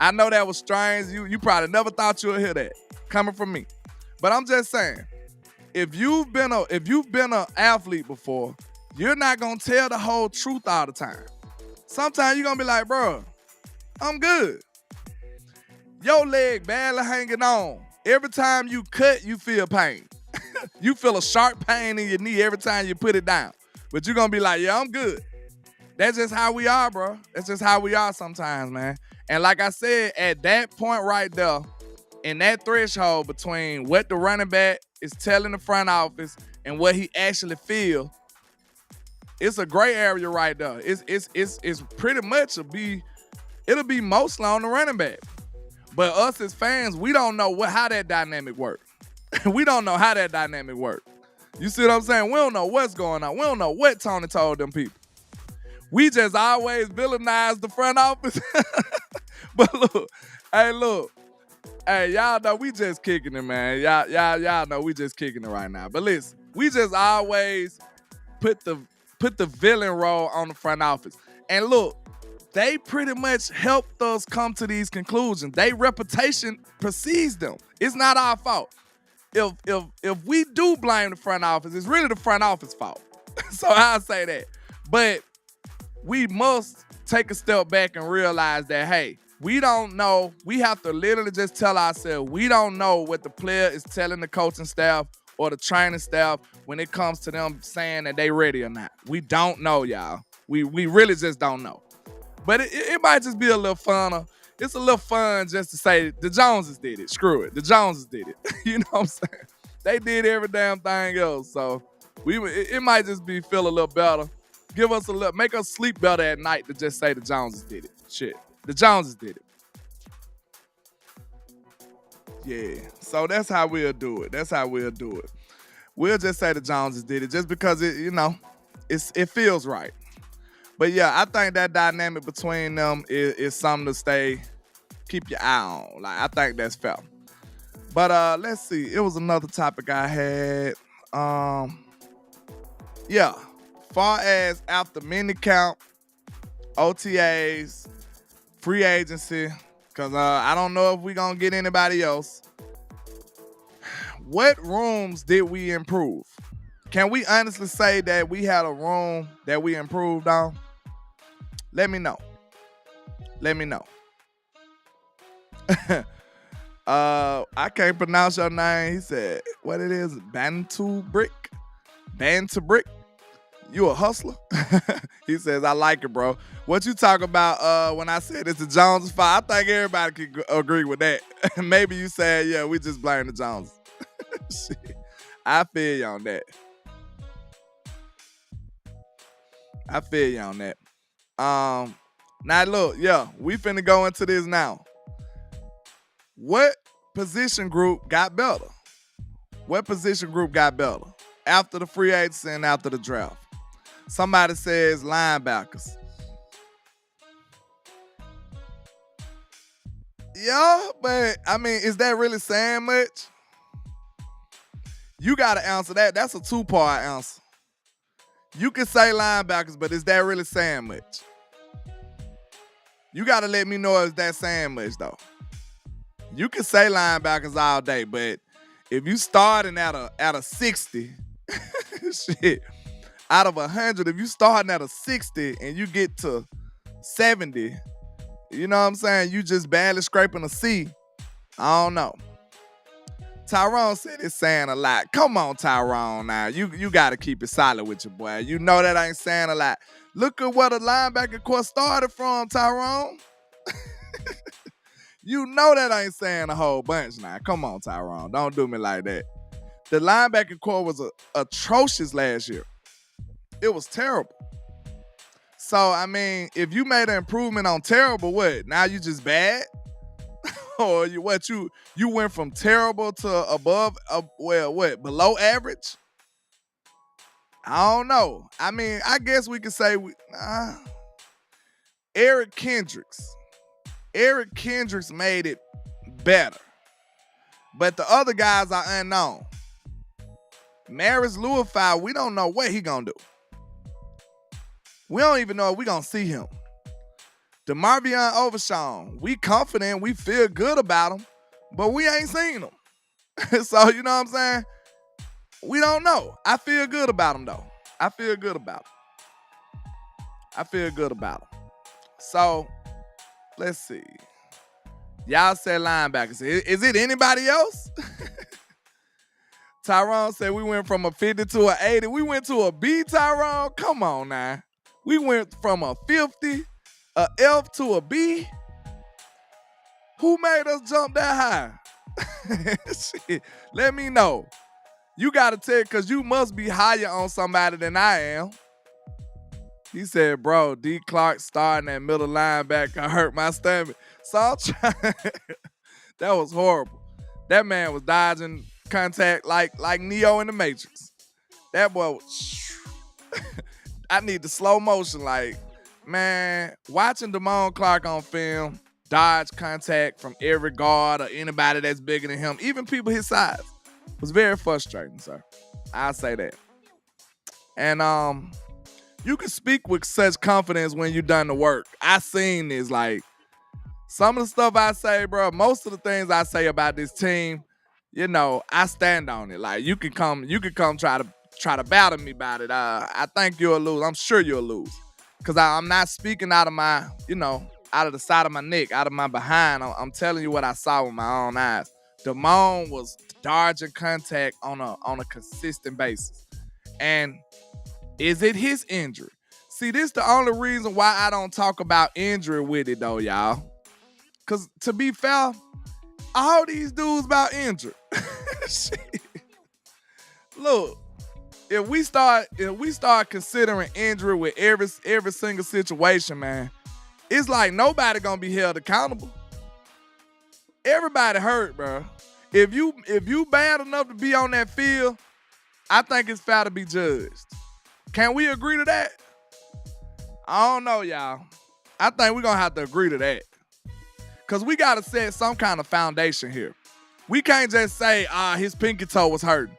I know that was strange. You probably never thought you would hear that coming from me. But I'm just saying, if you've been an athlete before, you're not going to tell the whole truth all the time. Sometimes you're going to be like, bro, I'm good. Your leg barely hanging on. Every time you cut, you feel pain. You feel a sharp pain in your knee every time you put it down. But you're going to be like, yeah, I'm good. That's just how we are, bro. That's just how we are sometimes, man. And like I said, at that point right there, in that threshold between what the running back is telling the front office and what he actually feels, it's a gray area right there. It's pretty much it'll be mostly on the running back. But us as fans, we don't know how that dynamic works. We don't know how that dynamic works. You see what I'm saying? We don't know what's going on. We don't know what Tony told them people. We just always villainize the front office. But look, hey, y'all know we just kicking it, man. Y'all know we just kicking it right now. But listen, we just always put the villain role on the front office. And look, they pretty much helped us come to these conclusions. Their reputation precedes them. It's not our fault. If we do blame the front office, it's really the front office fault. So I'll say that. But we must take a step back and realize that, hey, we don't know. We have to literally just tell ourselves, we don't know what the player is telling the coaching staff or the training staff when it comes to them saying that they ready or not. We don't know, y'all. We really just don't know. But it might just be a little funner. It's a little fun just to say the Joneses did it. Screw it. The Joneses did it. You know what I'm saying? They did every damn thing else. So it might just feel a little better. Make us sleep better at night to just say the Joneses did it. Shit. The Joneses did it. Yeah. So that's how we'll do it. We'll just say the Joneses did it just because it feels right. But yeah, I think that dynamic between them is something to keep your eye on. Like, I think that's fair. But let's see. It was another topic I had. Yeah. Far as after minicamp, OTAs, free agency, Because I don't know if we're going to get anybody else. What rooms did we improve? Can we honestly say that we had a room that we improved on? Let me know. Let me know. I can't pronounce your name. He said, what it is? Bantu Brick? Bantu Brick? You a hustler? He says, I like it, bro. What you talk about when I said it's the Joneses fault? I think everybody can agree with that. Maybe you said, yeah, we just blame the Joneses. Shit. I feel you on that. I feel you on that. Now look, yeah, we finna go into this now. What position group got better? What position group got better after the free agency and after the draft? Somebody says linebackers. Yeah, but I mean, is that really saying much? You gotta answer that. That's a two-part answer. You can say linebackers, but is that really saying much? You gotta let me know if that's saying much though. You can say linebackers all day, but if you starting at a 60, shit, out of 100, if you starting at a 60 and you get to 70, you know what I'm saying? You just barely scraping a C. I don't know. Tyrone said it's saying a lot. Come on, Tyrone now. You got to keep it solid with your boy. You know that ain't saying a lot. Look at where the linebacker core started from, Tyrone. You know that ain't saying a whole bunch now. Come on, Tyrone. Don't do me like that. The linebacker core was atrocious last year. It was terrible. So, I mean, if you made an improvement on terrible, what? Now you just bad? Or you went from terrible to above, below average? I don't know. I mean, I guess we could say Eric Kendricks. Eric Kendricks made it better. But the other guys are unknown. Maris Luafau, we don't know what he gonna do. We don't even know if we gonna see him. DeMarvion Overshawn, we confident, we feel good about him, but we ain't seen him. So, you know what I'm saying? We don't know. I feel good about him, though. I feel good about him. So, let's see. Y'all said linebackers. Is it anybody else? Tyrone said we went from a 50 to an 80. We went to a B, Tyrone? Come on now. We went from a 50, a F to a B. Who made us jump that high? Shit, let me know. You got to tell, because you must be higher on somebody than I am. He said, bro, D. Clark starting at middle linebacker hurt my stomach. So I'm trying. That was horrible. That man was dodging contact like Neo in the Matrix. That boy was... I need the slow motion. Like, man, watching Damone Clark on film, dodge contact from every guard or anybody that's bigger than him, even people his size, was very frustrating, sir. I'll say that. And you can speak with such confidence when you done the work. I seen this, like, some of the stuff I say, bro, most of the things I say about this team, you know, I stand on it. Like, you can come try to battle me about it. I think you'll lose. I'm sure you'll lose. Because I'm not speaking out of my, out of the side of my neck, out of my behind. I'm telling you what I saw with my own eyes. Damone was dodging contact on a consistent basis. And is it his injury? See, this is the only reason why I don't talk about injury with it, though, y'all. Because to be fair, all these dudes about injured. Shit. Look, if we start considering injury with every single situation, man, it's like nobody gonna be held accountable. Everybody hurt, bro. If you bad enough to be on that field, I think it's fair to be judged. Can we agree to that? I don't know, y'all. I think we're gonna have to agree to that. Because we gotta set some kind of foundation here. We can't just say, his pinky toe was hurting.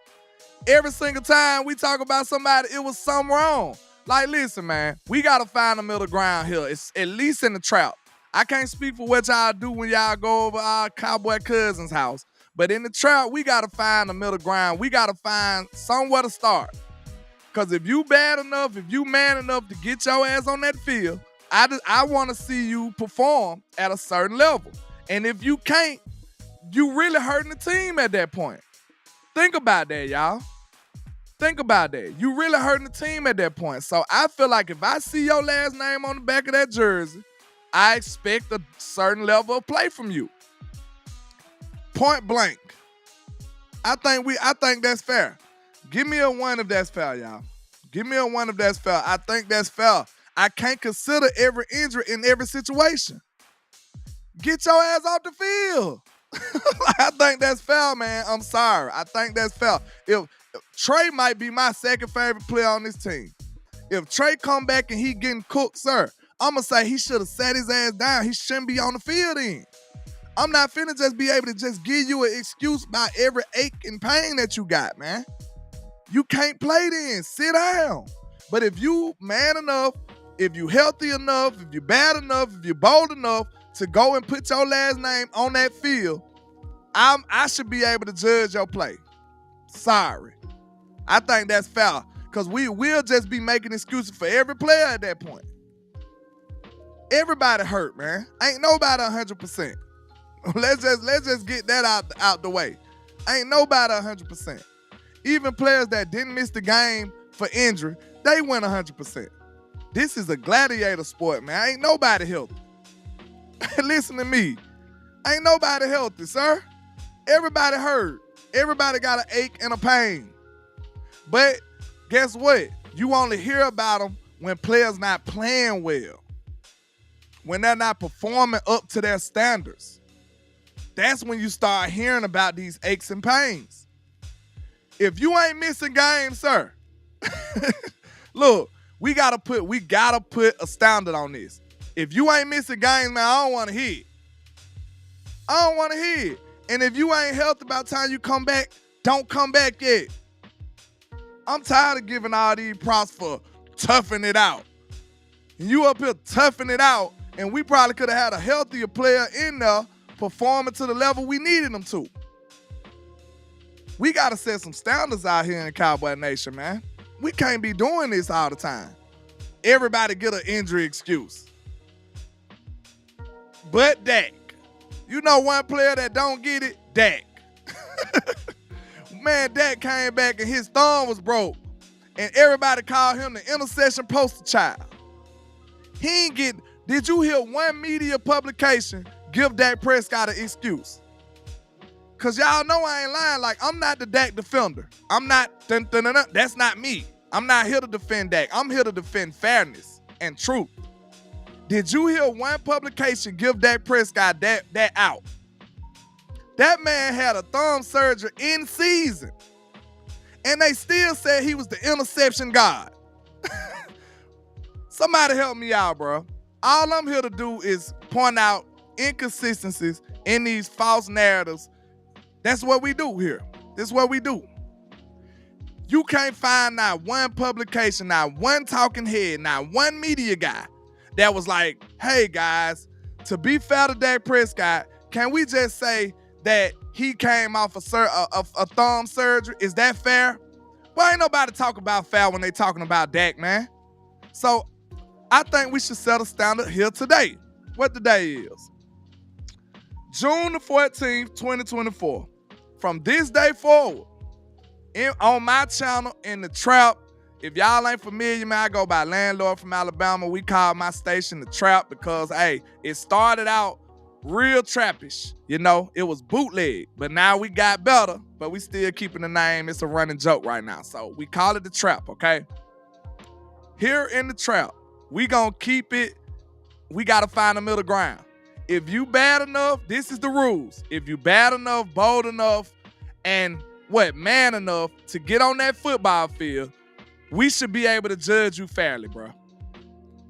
Every single time we talk about somebody, it was something wrong. Like, listen, man, we got to find a middle ground here. It's at least in the trap. I can't speak for what y'all do when y'all go over our cowboy cousin's house. But in the trap, we got to find the middle ground. We got to find somewhere to start. Because if you bad enough, if you man enough to get your ass on that field, I want to see you perform at a certain level. And if you can't, you really hurting the team at that point. Think about that, y'all. Think about that. You really hurting the team at that point. So I feel like if I see your last name on the back of that jersey, I expect a certain level of play from you. Point blank. I think that's fair. Give me a 1 if that's fair, y'all. Give me a 1 if that's fair. I think that's fair. I can't consider every injury in every situation. Get your ass off the field. I think that's fair, man. I'm sorry. I think that's fair. If Trey might be my second favorite player on this team. If Trey come back and he getting cooked, sir, I'm going to say he should have sat his ass down. He shouldn't be on the field then. I'm not finna just be able to just give you an excuse about every ache and pain that you got, man. You can't play then. Sit down. But if you man enough, if you healthy enough, if you bad enough, if you're bold enough to go and put your last name on that field, I should be able to judge your play. Sorry. I think that's fair. Because we will just be making excuses for every player at that point. Everybody hurt, man. Ain't nobody 100%. Let's just get that out the way. Ain't nobody 100%. Even players that didn't miss the game for injury, they went 100%. This is a gladiator sport, man. Ain't nobody healthy. Listen to me. Ain't nobody healthy, sir. Everybody hurt. Everybody got an ache and a pain. But guess what? You only hear about them when players not playing well. When they're not performing up to their standards. That's when you start hearing about these aches and pains. If you ain't missing games, sir, look, we gotta put a standard on this. If you ain't missing games, man, I don't want to hear it. I don't want to hear it. And if you ain't healthy by the time you come back, don't come back yet. I'm tired of giving all these props for toughing it out. And you up here toughing it out, and we probably could have had a healthier player in there performing to the level we needed them to. We got to set some standards out here in Cowboy Nation, man. We can't be doing this all the time. Everybody get an injury excuse. But Dak. You know one player that don't get it? Dak. Man, Dak came back and his thumb was broke. And everybody called him the interception poster child. He ain't get... Did you hear one media publication give Dak Prescott an excuse? Because y'all know I ain't lying. Like, I'm not the Dak defender. I'm not... That's not me. I'm not here to defend Dak. I'm here to defend fairness and truth. Did you hear one publication give Dak Prescott that out? That man had a thumb surgery in season. And they still said he was the interception god. Somebody help me out, bro. All I'm here to do is point out inconsistencies in these false narratives. That's what we do here. This is what we do. You can't find not one publication, not one talking head, not one media guy that was like, hey, guys, to be fair to Dak Prescott, can we just say that he came off a thumb surgery? Is that fair? Well, ain't nobody talk about fair when they talking about Dak, man. So I think we should set a standard here today. What the day is? June the 14th, 2024. From this day forward, on my channel, in the Trap, if y'all ain't familiar, man, I go by Landlord from Alabama. We call my station the Trap because, hey, it started out real trappish. You know, it was bootleg, but now we got better, but we still keeping the name. It's a running joke right now. So we call it the Trap, okay? Here in the Trap, we gonna keep it. We gotta find a middle ground. If you bad enough, this is the rules. If you bad enough, bold enough, and man enough to get on that football field, we should be able to judge you fairly, bro.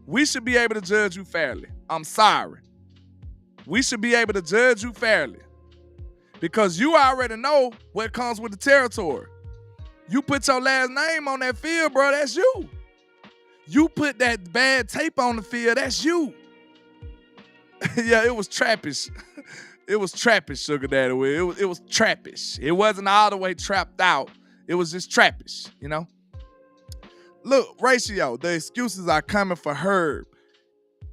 We should be able to judge you fairly. I'm sorry. We should be able to judge you fairly. Because you already know what comes with the territory. You put your last name on that field, bro, that's you. You put that bad tape on the field, that's you. Yeah, it was trappish. It was trappish, Sugar Daddy Will. It was trappish. It wasn't all the way trapped out. It was just trappish, you know? Look, Ratio, the excuses are coming for Herb.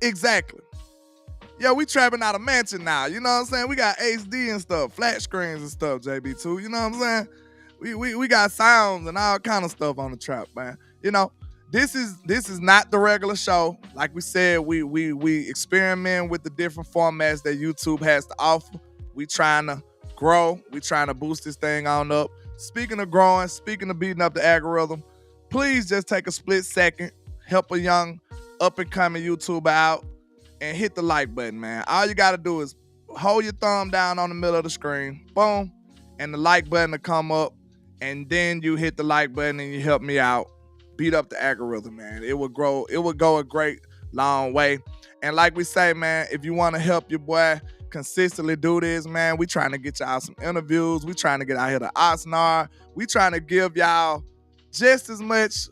Exactly. Yeah, we trapping out a mansion now. You know what I'm saying? We got HD and stuff, flat screens and stuff, JB2. You know what I'm saying? We got sounds and all kind of stuff on the trap, man. You know, this is not the regular show. Like we said, we experiment with the different formats that YouTube has to offer. We trying to grow. We trying to boost this thing on up. Speaking of growing, speaking of beating up the algorithm, please just take a split second, help a young up-and-coming YouTuber out, and hit the like button, man. All you got to do is hold your thumb down on the middle of the screen, boom, and the like button will come up, and then you hit the like button and you help me out. Beat up the algorithm, man. It will grow. It will go a great long way. And like we say, man, if you want to help your boy consistently do this, man, we trying to get y'all some interviews. We trying to get out here to Oxnard. We trying to give y'all just as much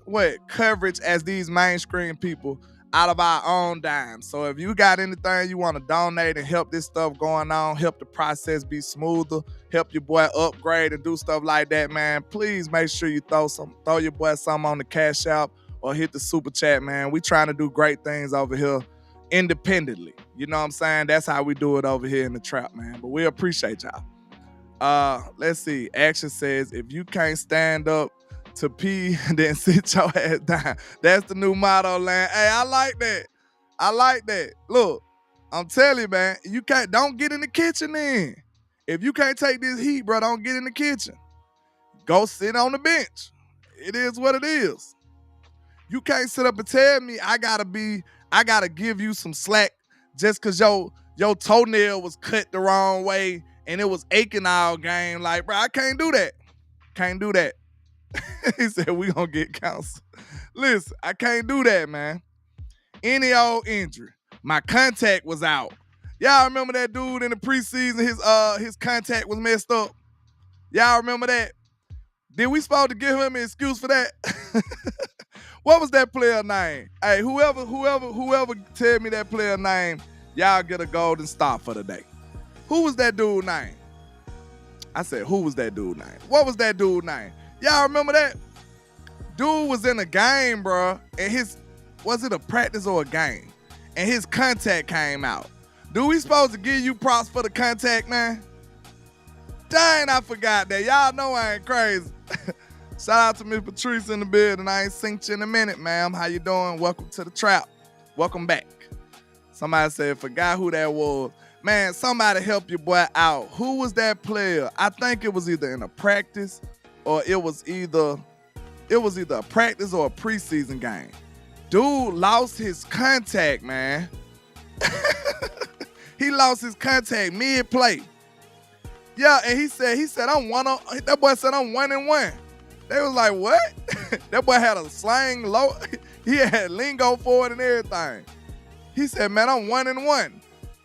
coverage as these mainstream people out of our own dime. So if you got anything you want to donate and help this stuff going on, help the process be smoother, help your boy upgrade and do stuff like that, man, please make sure you throw your boy something on the Cash App or hit the super chat, man. We trying to do great things over here independently. You know what I'm saying? That's how we do it over here in the trap, man. But we appreciate y'all. Let's see. Action says, if you can't stand up to pee, then sit your ass down. That's the new motto, land. Hey, I like that. I like that. Look, I'm telling you, man, don't get in the kitchen then. If you can't take this heat, bro, don't get in the kitchen. Go sit on the bench. It is what it is. You can't sit up and tell me I gotta give you some slack just cause your toenail was cut the wrong way and it was aching all game. Like, bro, I can't do that. Can't do that. He said, we gonna get counsel. Listen, I can't do that, man. Any old injury. My contact was out. Y'all remember that dude in the preseason, his contact was messed up? Y'all remember that? Did we supposed to give him an excuse for that? What was that player name? Hey, whoever tell me that player name, y'all get a golden star for the day. Who was that dude name? I said, who was that dude name? What was that dude name? Y'all remember that? Dude was in a game, bro, and was it a practice or a game? And his contact came out. Do we supposed to give you props for the contact, man? Dang, I forgot that. Y'all know I ain't crazy. Shout out to Miss Patrice in the building. I ain't seen you in a minute, ma'am. How you doing? Welcome to the trap. Welcome back. Somebody said, forgot who that was. Man, somebody help your boy out. Who was that player? I think it was either in a practice or it was either a practice or a preseason game. Dude lost his contact, man. He lost his contact mid-play. Yeah, and he said that boy said I'm 1-1. They was like, what? That boy had a slang low. He had lingo for it and everything. He said, man, I'm 1-1.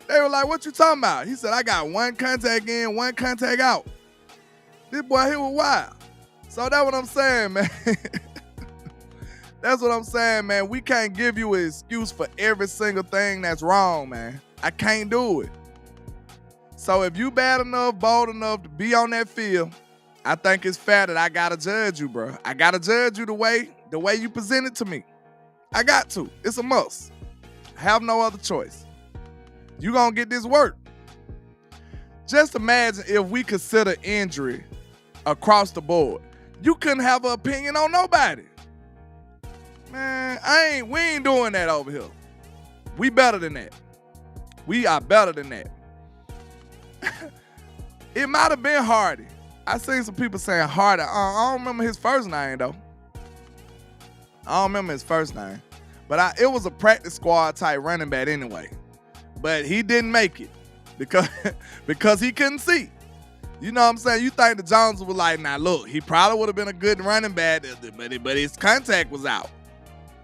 They were like, what you talking about? He said, I got one contact in, one contact out. This boy here was wild. So that's what I'm saying, man. That's what I'm saying, man. We can't give you an excuse for every single thing that's wrong, man. I can't do it. So if you bad enough, bold enough to be on that field, I think it's fair that I gotta judge you, bro. I gotta judge you the way you present it to me. I got to. It's a must. I have no other choice. You gonna get this work. Just imagine if we consider injury across the board. You couldn't have an opinion on nobody. Man, we ain't doing that over here. We better than that. We are better than that. It might have been Hardy. I seen some people saying Hardy. I don't remember his first name, though. I don't remember his first name. But it was a practice squad type running back anyway. But he didn't make it because he couldn't see. You know what I'm saying? You think the Jones was like, now look, he probably would have been a good running back, but his contact was out.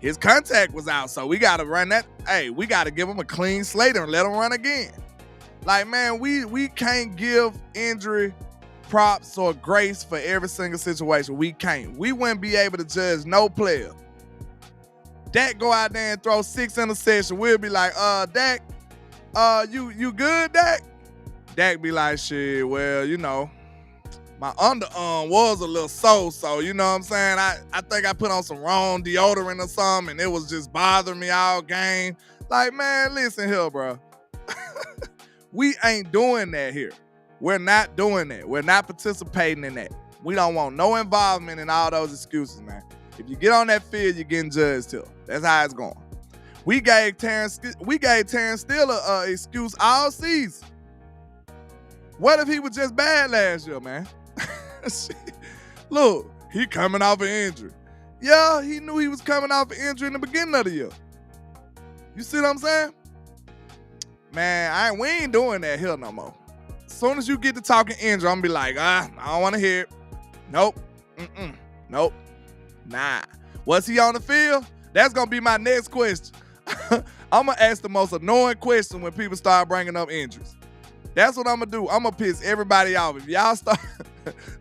His contact was out, so we got to run that. Hey, we got to give him a clean slate and let him run again. Like, man, we can't give injury props or grace for every single situation. We can't. We wouldn't be able to judge no player. Dak go out there and throw 6 interceptions. We'll be like, Dak, You good, Dak? Dak be like, shit, well, you know, my underarm was a little sore, so you know what I'm saying? I think I put on some wrong deodorant or something, and it was just bothering me all game. Like, man, listen here, bro. We ain't doing that here. We're not doing that. We're not participating in that. We don't want no involvement in all those excuses, man. If you get on that field, you're getting judged here. That's how it's going. We gave Terrence Steele a excuse all season. What if he was just bad last year, man? Look, he coming off an injury. Yeah, he knew he was coming off an injury in the beginning of the year. You see what I'm saying? Man, we ain't doing that here no more. As soon as you get to talking injury, I'm gonna be like, I don't want to hear it. Nope. Nope. Nah. Was he on the field? That's gonna be my next question. I'm gonna ask the most annoying question when people start bringing up injuries. That's what I'm gonna do. I'm gonna piss everybody off. If y'all start,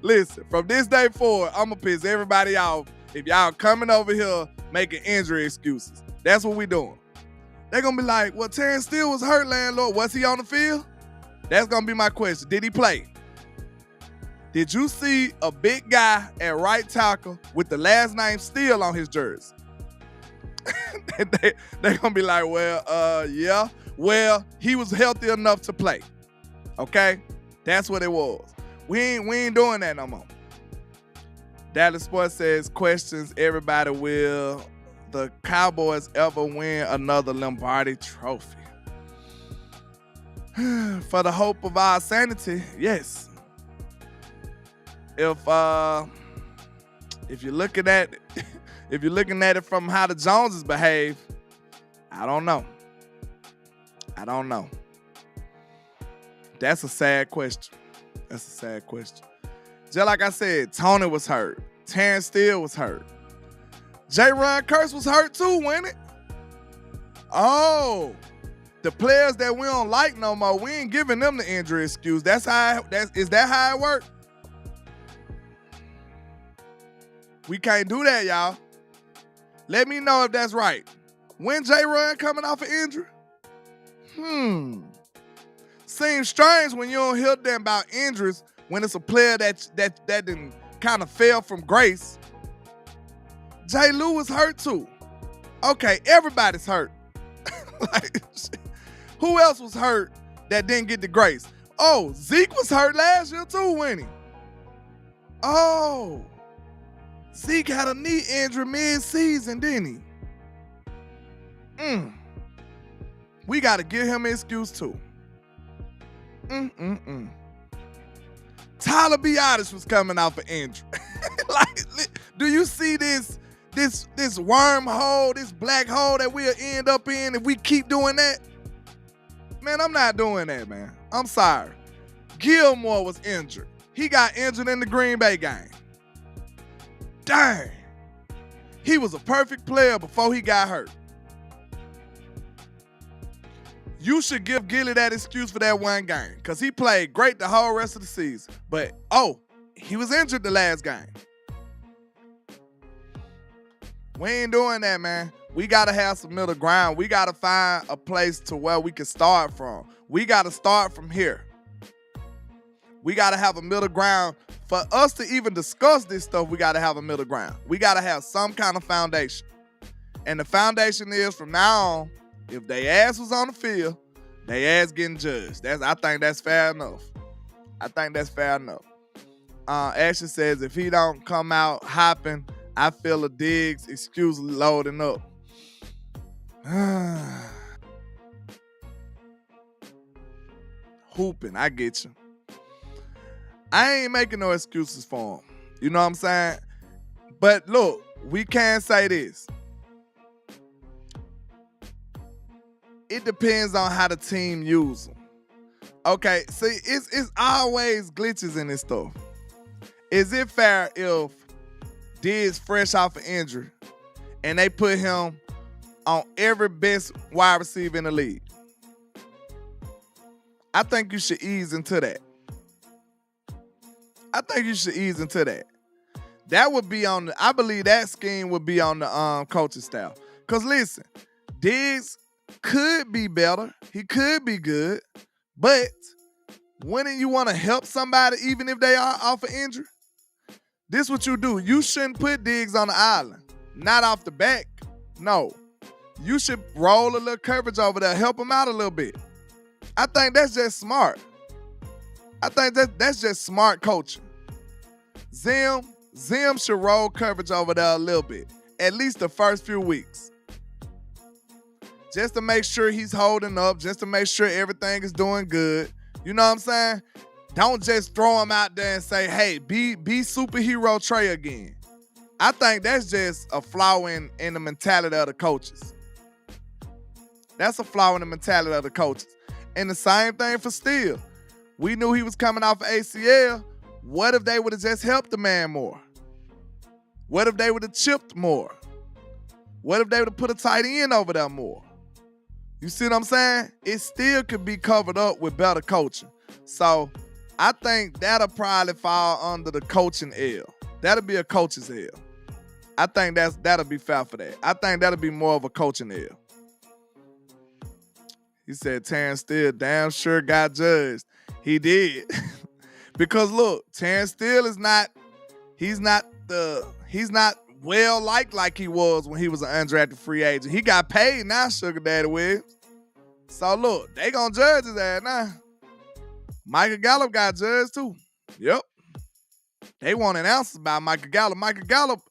listen, from this day forward, I'm gonna piss everybody off if y'all coming over here making injury excuses. That's what we doing. They're gonna be like, well, Terrence Steele was hurt, landlord. Was he on the field? That's gonna be my question. Did he play? Did you see a big guy at right tackle with the last name Steele on his jersey? They're gonna be like, well, yeah. Well, he was healthy enough to play. Okay? That's what it was. We ain't doing that no more. Dallas Sports says, questions everybody, will the Cowboys ever win another Lombardi trophy? For the hope of our sanity, yes. If you're looking at it from how the Joneses behave, I don't know. That's a sad question. Just like I said, Tony was hurt. Terrence Steele was hurt. J-Ron Curse was hurt too, wasn't it? Oh, the players that we don't like no more, we ain't giving them the injury excuse. Is that how it works? We can't do that, y'all. Let me know if that's right. When J-Ron coming off an injury? Seems strange when you don't hear them about injuries when it's a player that didn't kind of fell from grace. J. Lou was hurt too. Okay, everybody's hurt. Like, who else was hurt that didn't get the grace? Oh, Zeke was hurt last year too, wasn't he? Oh, Zeke had a knee injury mid-season, didn't he? We got to give him an excuse too. Tyler Biadasz was coming off an injury. Like, do you see this wormhole, this black hole that we'll end up in if we keep doing that? Man, I'm not doing that, man. I'm sorry. Gilmore was injured. He got injured in the Green Bay game. Dang. He was a perfect player before he got hurt. You should give Gilly that excuse for that one game because he played great the whole rest of the season. But, he was injured the last game. We ain't doing that, man. We got to have some middle ground. We got to find a place to where we can start from. We got to start from here. We got to have a middle ground. For us to even discuss this stuff, we got to have a middle ground. We got to have some kind of foundation. And the foundation is, from now on, if they ass was on the field, they ass getting judged. I think that's fair enough. Ashley says, if he don't come out hopping, I feel a Diggs excuse loading up. Hooping, I get you. I ain't making no excuses for him. You know what I'm saying? But look, we can say this. It depends on how the team use them. Okay, see, it's always glitches in this stuff. Is it fair if Diggs fresh off an injury and they put him on every best wide receiver in the league? I think you should ease into that. That would be I believe that scheme would be on the coaching staff. Because listen, Diggs could be better. He could be good, but wouldn't you want to help somebody even if they are off an injury? This what you do. You shouldn't put Diggs on the island. Not off the back. No. You should roll a little coverage over there. Help him out a little bit. I think that's just smart. I think that's just smart coaching. Zim should roll coverage over there a little bit. At least the first few weeks. Just to make sure he's holding up. Just to make sure everything is doing good. You know what I'm saying? Don't just throw him out there and say, hey, be superhero Trey again. I think that's just a flaw in the mentality of the coaches. That's a flaw in the mentality of the coaches. And the same thing for Steele. We knew he was coming off of ACL. What if they would have just helped the man more? What if they would have chipped more? What if they would have put a tight end over there more? You see what I'm saying? It still could be covered up with better coaching. So I think that'll probably fall under the coaching L. That'll be a coach's L. I think that'll be fair for that. I think that'll be more of a coaching L. He said Terrence Steele damn sure got judged. He did. Because look, Terrence Steele is not, he's not well liked like he was when he was an undrafted free agent. He got paid now, Sugar Daddy Williams. So look, they gonna judge his ass now. Michael Gallup got judged too. Yep. They wanted answers about Michael Gallup. Michael Gallup,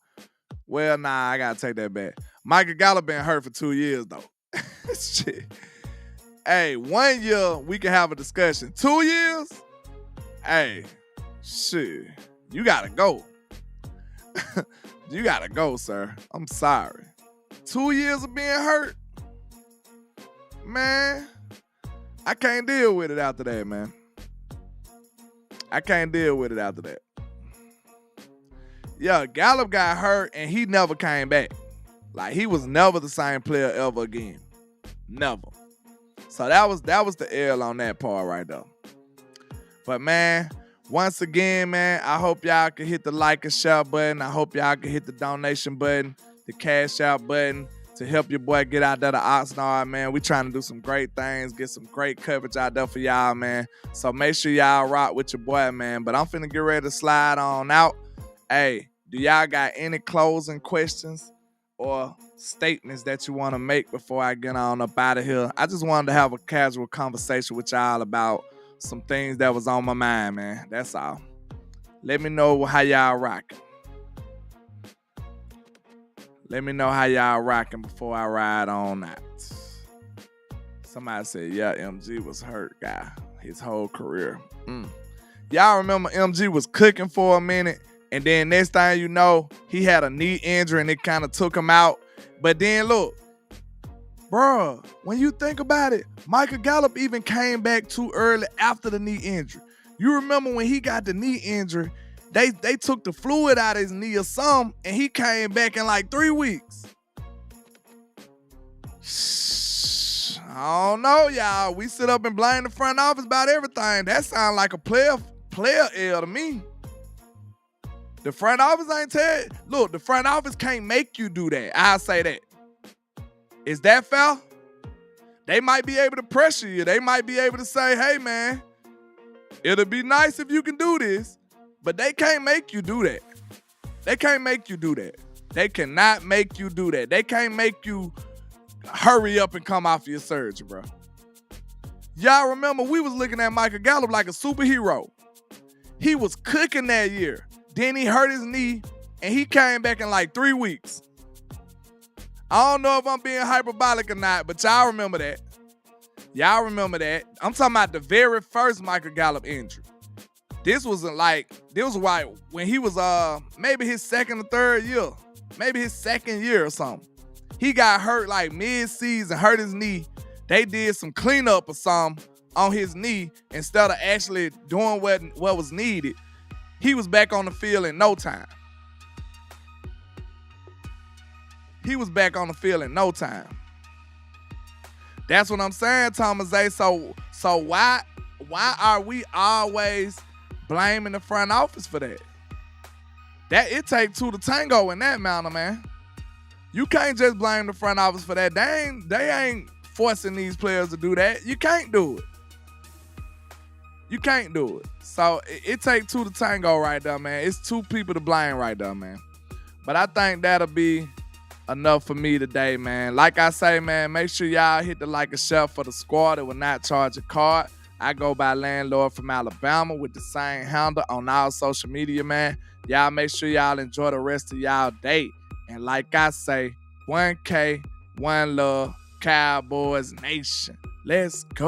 well, nah, I gotta take that back. Michael Gallup been hurt for 2 years though. Shit. Hey, 1 year we can have a discussion. 2 years? Hey, shit. You gotta go. You gotta go, sir. I'm sorry. 2 years of being hurt? Man, I can't deal with it after that, man. I can't deal with it after that. Yeah, Gallup got hurt and he never came back. Like, he was never the same player ever again. Never. So that was the L on that part right there. But man, once again, man, I hope y'all can hit the like and share button. I hope y'all can hit the donation button, the cash out button to help your boy get out there to Oxnard, man. We trying to do some great things, get some great coverage out there for y'all, man. So make sure y'all rock with your boy, man. But I'm finna get ready to slide on out. Hey, do y'all got any closing questions or statements that you want to make before I get on up out of here? I just wanted to have a casual conversation with y'all about some things that was on my mind, man. That's all. Let me know how y'all rocking. Let me know how y'all rocking before I ride on out. Somebody said, yeah, MG was hurt, guy. His whole career. Y'all remember MG was cooking for a minute, and then next thing you know, he had a knee injury and it kind of took him out. But then look, bruh, when you think about it, Michael Gallup even came back too early after the knee injury. You remember when he got the knee injury, they took the fluid out of his knee or something, and he came back in like 3 weeks. I don't know, y'all. We sit up and blame the front office about everything. That sounds like a player L to me. The front office ain't tell. Look, the front office can't make you do that. I'll say that. Is that fair? They might be able to pressure you. They might be able to say, hey, man, it'll be nice if you can do this. But they can't make you do that. They can't make you do that. They cannot make you do that. They can't make you hurry up and come off your surgery, bro. Y'all remember we was looking at Michael Gallup like a superhero. He was cooking that year. Then he hurt his knee, and he came back in like 3 weeks. I don't know if I'm being hyperbolic or not, but y'all remember that. Y'all remember that. I'm talking about the very first Michael Gallup injury. This was right when he was maybe his second or third year. Maybe his second year or something. He got hurt like mid-season, hurt his knee. They did some cleanup or something on his knee instead of actually doing what was needed. He was back on the field in no time. He was back on the field in no time. That's what I'm saying, Thomas A. So why are we always blaming the front office for that? That it take two to tango in that manner, man. You can't just blame the front office for that. They ain't forcing these players to do that. You can't do it. You can't do it. So it take two to tango right there, man. It's two people to blame right there, man. But I think that'll be enough for me today, man. Like I say, man, make sure y'all hit the like and share for the squad that will not charge a card. I go by Landlord from Alabama with the same handle on all social media, man. Y'all make sure y'all enjoy the rest of y'all day. And like I say, 1K, one love, Cowboys Nation. Let's go.